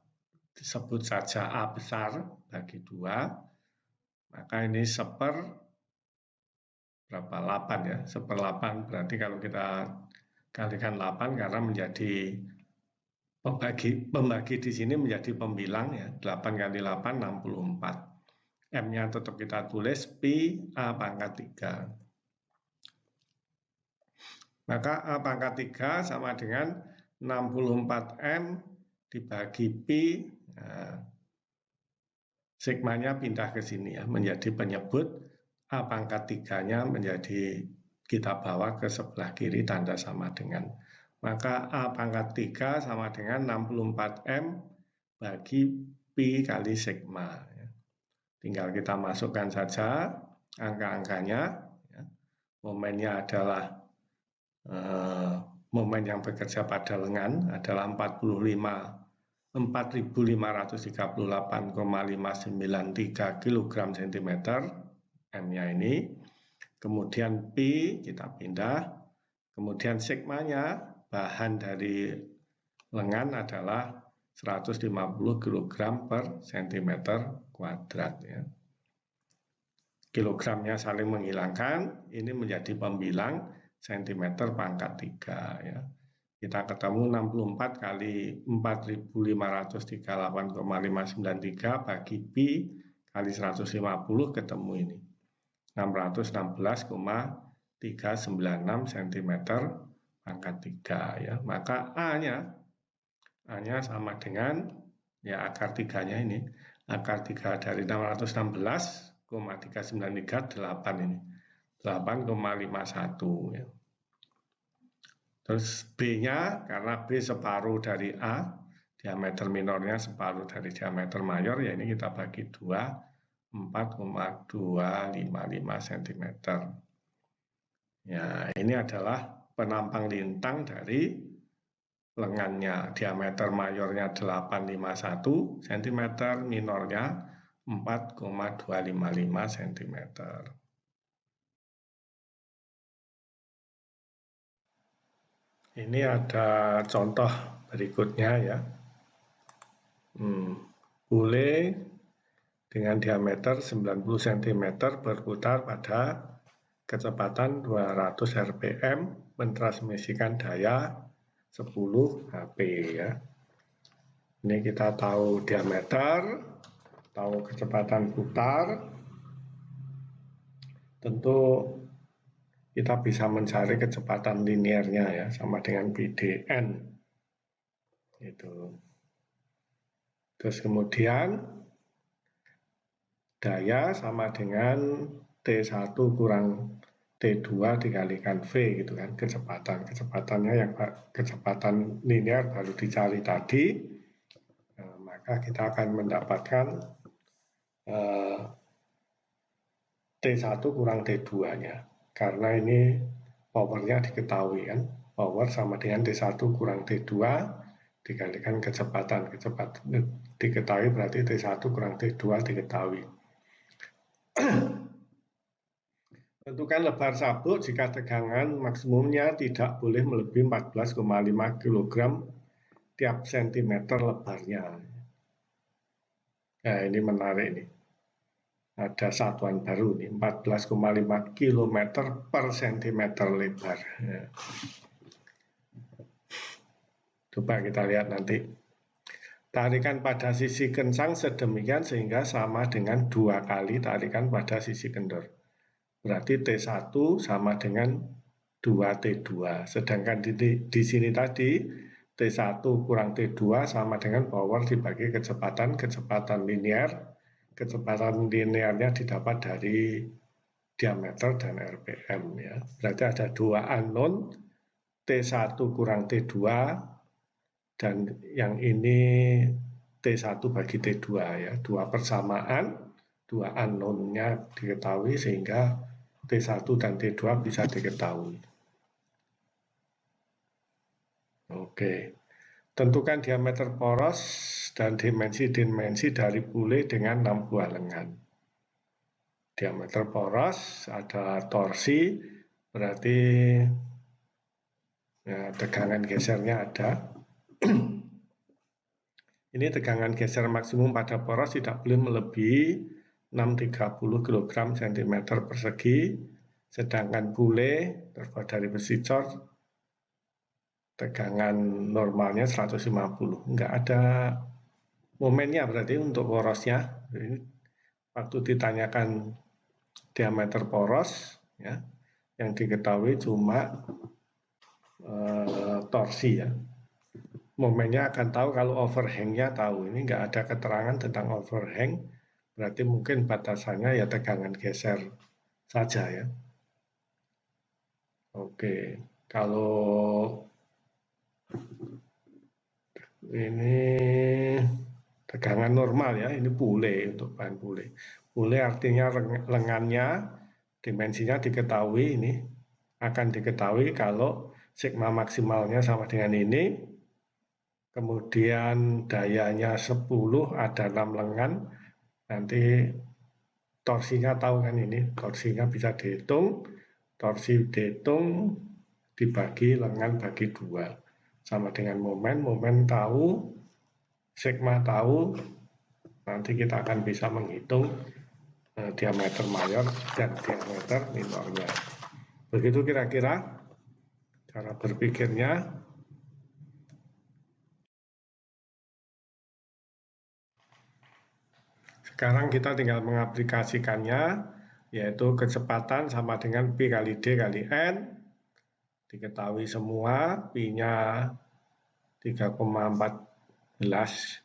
disebut saja A besar bagi 2, maka ini 1/8 ya, 1/8 berarti kalau kita kalikan 8 karena menjadi pembagi di sini menjadi pembilang ya, 8 kali 8 64. M-nya tetap kita tulis pi A pangkat 3. Maka A pangkat 3 sama dengan 64M dibagi pi. Nah, sigmanya pindah ke sini ya, menjadi penyebut. A pangkat 3-nya menjadi kita bawa ke sebelah kiri tanda sama dengan. Maka A pangkat 3 sama dengan 64M bagi pi kali sigma. Tinggal kita masukkan saja angka-angkanya. Momennya adalah momen yang bekerja pada lengan adalah 4.538,593 kg cm M-nya ini. Kemudian P kita pindah. Kemudian sigmanya bahan dari lengan adalah 150 kg per cm kuadrat ya. Kilogramnya saling menghilangkan, ini menjadi pembilang cm pangkat 3 ya. Kita ketemu 64 kali 4.538,593 bagi pi kali 150 ketemu ini 616,396 cm pangkat 3 ya. Maka A-nya sama dengan ya akar 3-nya ini. Akar 3 dari 616,393 8 ini. 8,51 ya. Terus B-nya karena B separuh dari A, diameter minornya separuh dari diameter mayor, ya ini kita bagi 2, 4,255 cm. Ya, ini adalah penampang lintang dari lengannya. Diameter mayornya 851 cm, minornya 4,255 cm. Ini ada contoh berikutnya ya. Bule dengan diameter 90 cm berputar pada kecepatan 200 rpm mentransmisikan daya 10 HP ya. Ini kita tahu diameter, tahu kecepatan putar. Tentu kita bisa mencari kecepatan linearnya ya, sama dengan BdN. Itu. Terus kemudian daya sama dengan T1 kurang T2 dikalikan V gitu kan, kecepatannya yang kecepatan linear baru dicari tadi. Nah, maka kita akan mendapatkan T1 kurang T2-nya. Karena ini powernya diketahui kan, power sama dengan T1 kurang T2 dikalikan kecepatan diketahui berarti T1 kurang T2 diketahui. Tentukan lebar sabuk jika tegangan maksimumnya tidak boleh melebihi 14,5 kg tiap sentimeter lebarnya. Nah, ini menarik nih. Ada satuan baru nih, 14,5 km per sentimeter lebar. Ya. Coba kita lihat nanti. Tarikan pada sisi kencang sedemikian sehingga sama dengan 2 kali tarikan pada sisi kendor. Berarti T1 sama dengan 2T2. Sedangkan di sini tadi T1 kurang T2 sama dengan power dibagi kecepatan linear. Kecepatan linearnya didapat dari diameter dan RPM ya. Berarti ada dua unknown, T1 kurang T2 dan yang ini T1 bagi T2 ya. Dua persamaan, dua unknown-nya diketahui sehingga T1 dan T2 bisa diketahui. Oke. Tentukan diameter poros dan dimensi-dimensi dari bule dengan 6 buah lengan. Diameter poros ada torsi, berarti ya, tegangan gesernya ada. Ini tegangan geser maksimum pada poros tidak boleh melebihi 630 kg cm persegi, sedangkan bule terbuat dari besi cor tegangan normalnya 150. Enggak ada momennya berarti untuk porosnya. Jadi, waktu ditanyakan diameter poros, ya, yang diketahui cuma torsi ya. Momennya akan tahu kalau overhangnya tahu. Ini nggak ada keterangan tentang overhang, berarti mungkin batasannya ya tegangan geser saja ya. Oke, kalau ini tegangan normal ya, ini bule untuk bahan bule. Bule artinya lengannya, dimensinya diketahui, ini akan diketahui kalau sigma maksimalnya sama dengan ini, kemudian dayanya 10, ada 6 lengan, nanti torsinya tahu kan ini, torsinya bisa dihitung, torsi dihitung dibagi lengan bagi 2, sama dengan momen tahu, sigma tahu, nanti kita akan bisa menghitung diameter mayor dan diameter minornya. Begitu kira-kira cara berpikirnya. Sekarang kita tinggal mengaplikasikannya, yaitu kecepatan sama dengan P kali D kali N. Diketahui semua, P-nya 3,14,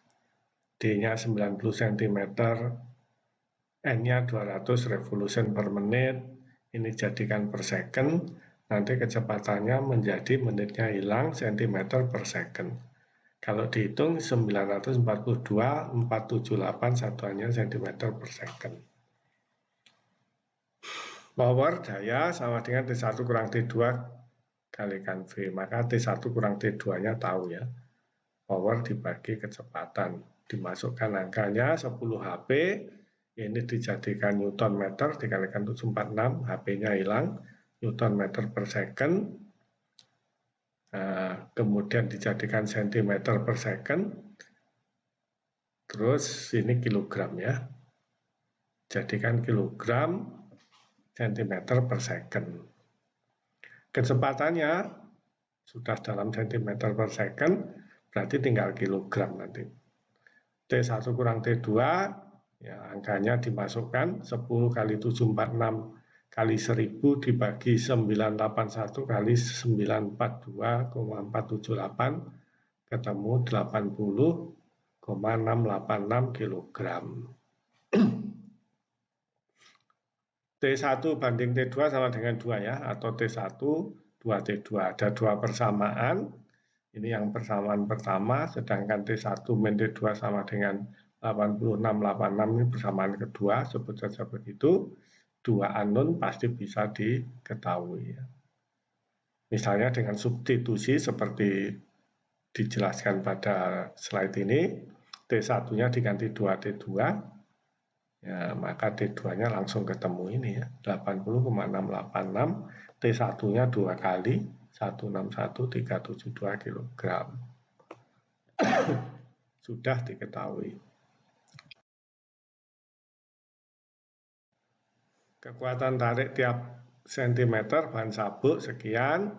D-nya 90 cm, N-nya 200 revolution per menit. Ini jadikan per second, nanti kecepatannya menjadi menitnya hilang, cm per second. Kalau dihitung 942,478 satuannya cm per second. Power daya sama dengan T1 kurang T2 kalikan V. Maka T1 kurang T2-nya tahu ya. Power dibagi kecepatan. Dimasukkan angkanya 10 HP. Ini dijadikan Newton meter dikalikan 746. HP-nya hilang. Newton meter per second. Kemudian dijadikan cm per second, terus ini kilogram ya, jadikan kilogram cm per second. Kecepatannya sudah dalam cm per second, berarti tinggal kilogram nanti. T1 kurang T2, ya angkanya dimasukkan 10 kali 746 kali 1000 dibagi 981 kali 942,478 ketemu 80,686 kg. T1 banding T2 sama dengan 2 ya, atau T1 2T2. Ada dua persamaan. Ini yang persamaan pertama, sedangkan T1 min T2 sama dengan 8686, ini persamaan kedua, sebut saja begitu. Dua unknown pasti bisa diketahui. Misalnya dengan substitusi seperti dijelaskan pada slide ini, T1-nya diganti 2T2, Ya, maka T2-nya langsung ketemu ini ya, 80,686, T1-nya 2 kali, 161,372 kg. Sudah diketahui. Kekuatan tarik tiap sentimeter bahan sabuk sekian,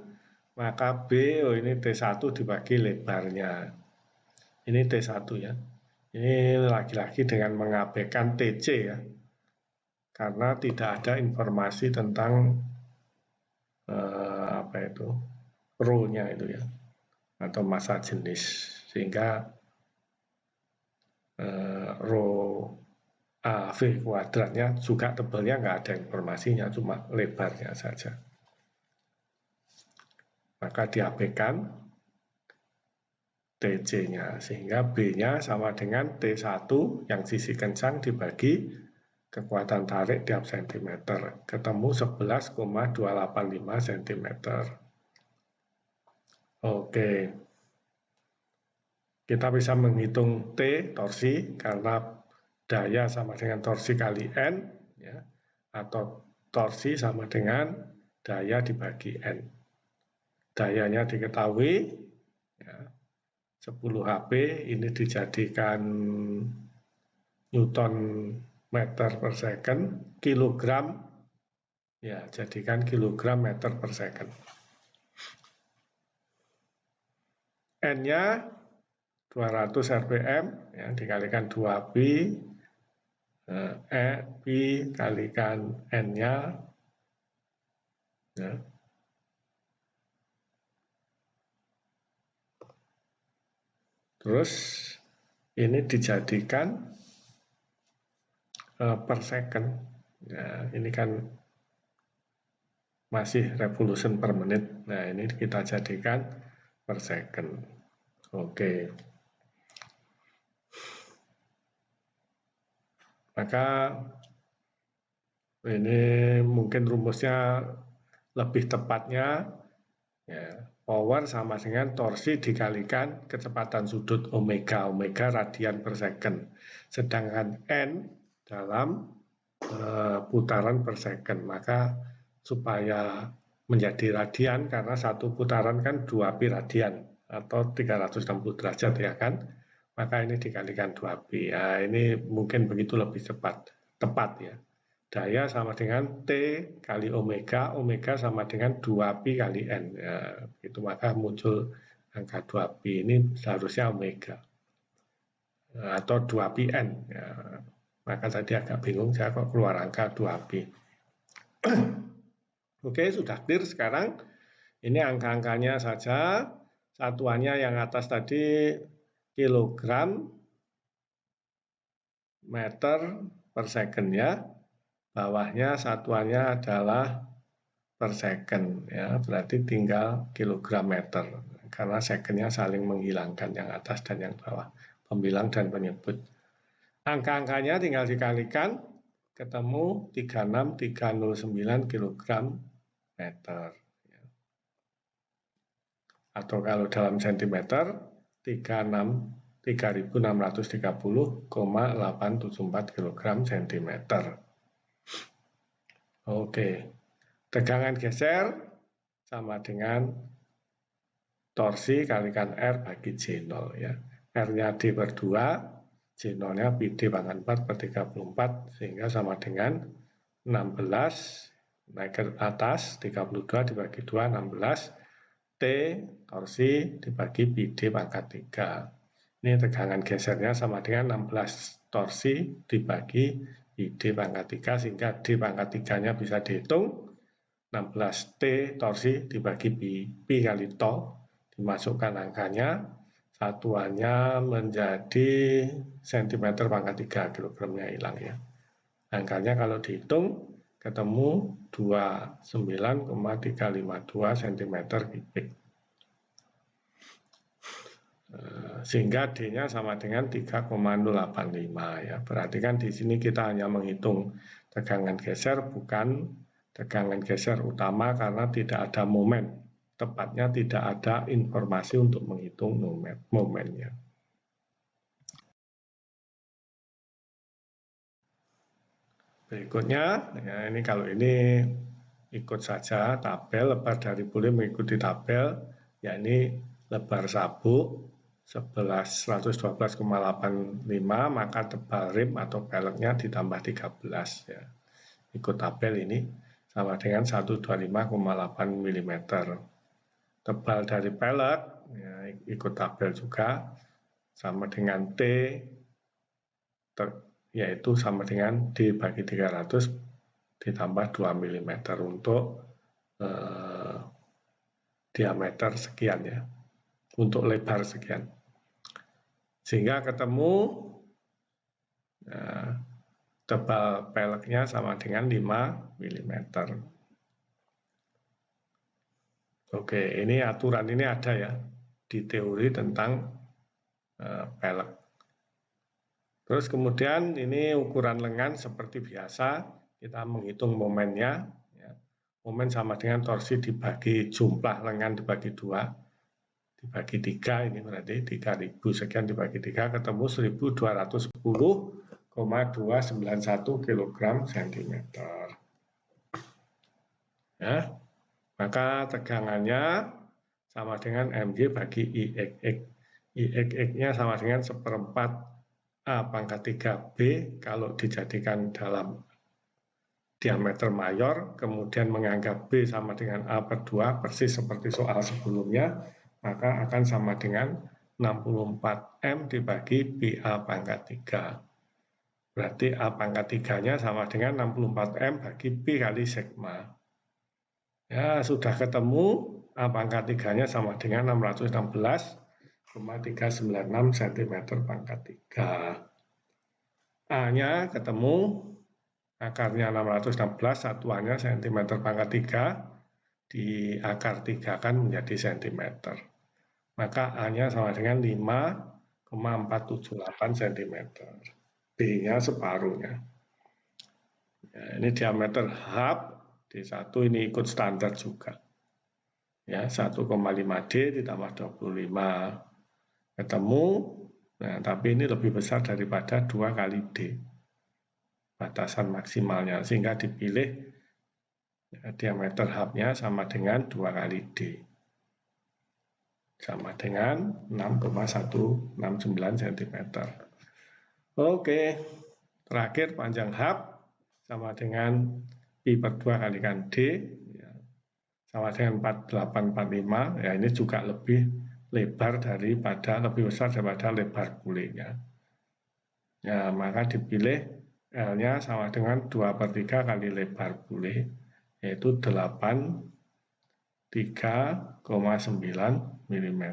maka B, ini T1 dibagi lebarnya. Ini T1 ya. Ini lagi-lagi dengan mengabaikan TC ya. Karena tidak ada informasi tentang apa itu, rho-nya itu ya, atau massa jenis. Sehingga rho AV kuadratnya juga tebelnya nggak ada informasinya, cuma lebarnya saja. Maka diabaikan TC-nya, sehingga B-nya sama dengan T1 yang sisi kencang dibagi kekuatan tarik tiap sentimeter, ketemu 11,285 cm. Oke, kita bisa menghitung T, torsi, karena daya sama dengan torsi kali N, ya, atau torsi sama dengan daya dibagi N. Dayanya diketahui, ya, 10 Hp ini dijadikan Newton meter per second, kilogram, ya jadikan kilogram meter per second. N-nya 200 rpm, ya, dikalikan 2pi, pi kalikan N-nya, ya. Terus ini dijadikan per second. Ya, ini kan masih revolution per menit. Nah, ini kita jadikan per second. Oke. Maka ini mungkin rumusnya lebih tepatnya, ya, power sama dengan torsi dikalikan kecepatan sudut omega, omega radian per second. Sedangkan N dalam putaran per second. Maka supaya menjadi radian, karena satu putaran kan 2pi radian atau 360 derajat ya kan, maka ini dikalikan 2pi. Ya, ini mungkin begitu lebih tepat ya. Daya sama dengan T kali omega, omega sama dengan 2pi kali N. Ya, itu maka muncul angka 2pi, ini seharusnya omega. Atau 2pi N. Ya, maka tadi agak bingung saya kok keluar angka 2pi. Oke, sudah clear sekarang. Ini angka-angkanya saja. Satuannya yang atas tadi kilogram meter per second ya. Bawahnya satuannya adalah per second ya, berarti tinggal kilogram meter karena secondnya saling menghilangkan yang atas dan yang bawah, pembilang dan penyebut. Angka-angkanya tinggal dikalikan, ketemu 36309 kilogram meter. Atau kalau dalam sentimeter 3630,874 kg sentimeter. Oke, tegangan geser sama dengan torsi kalikan R bagi J0 ya. R-nya D per 2, J0-nya pi D pangkat 4 per 34, sehingga sama dengan 16, naik ke atas, 32 dibagi 2, 16, T torsi dibagi pi D pangkat 3. Ini tegangan gesernya sama dengan 16 torsi dibagi pi D pangkat 3, sehingga D pangkat 3-nya bisa dihitung. 16 T torsi dibagi pi kali tau, dimasukkan angkanya, satuannya menjadi cm pangkat 3, kilogramnya hilang ya. Angkanya kalau dihitung ketemu 29,352 cm kubik. Sehingga D-nya sama dengan 3,085 ya. Berarti kan di sini kita hanya menghitung tegangan geser, bukan tegangan geser utama karena tidak ada momen. Tepatnya tidak ada informasi untuk menghitung momennya. Berikutnya, ya ini kalau ini ikut saja tabel, lebar dari bule mengikuti tabel, yakni lebar sabuk 112,85, maka tebal rim atau peleknya ditambah 13 ya. Ikut tabel ini sama dengan 125,8 mm. Tebal dari pelek ya, ikut tabel juga sama dengan T, yaitu sama dengan D bagi 300 ditambah 2 mm untuk diameter sekian ya, untuk lebar sekian. Sehingga ketemu tebal peleknya sama dengan 5 mm. Oke, ini aturan ini ada ya di teori tentang pelek. Terus kemudian ini ukuran lengan seperti biasa, kita menghitung momennya. Ya. Momen sama dengan torsi dibagi jumlah lengan dibagi 2, dibagi 3, ini berarti 3000 sekian dibagi 3, ketemu 1210,291 kg cm. Ya. Maka tegangannya sama dengan mg bagi IXX. IXX-nya sama dengan 1/4 A pangkat 3B kalau dijadikan dalam diameter mayor, kemudian menganggap B sama dengan A/2 persis seperti soal sebelumnya, maka akan sama dengan 64M dibagi BA pangkat 3. Berarti A pangkat 3-nya sama dengan 64M bagi B kali sigma. Ya, sudah ketemu A pangkat 3-nya sama dengan 616,396 cm pangkat 3. A-nya ketemu, akarnya 616, satuannya cm pangkat 3, di akar 3 kan menjadi cm. Maka A-nya sama dengan 5,478 cm. B-nya separuhnya. Ya, ini diameter hub, D1 ini ikut standar juga. Ya, 1,5D ditambah 25. Ketemu, nah, tapi ini lebih besar daripada 2 kali D. Batasan maksimalnya, sehingga dipilih ya, diameter hubnya sama dengan 2 kali D. Sama dengan 6,169 cm. Oke, terakhir panjang hub sama dengan pi/2 kalikan D. Sama dengan 4845, ya ini juga lebih lebar daripada, lebih besar daripada lebar bulenya. Ya, maka dipilih L-nya sama dengan 2/3 kali lebar bule, yaitu 83,9 mm.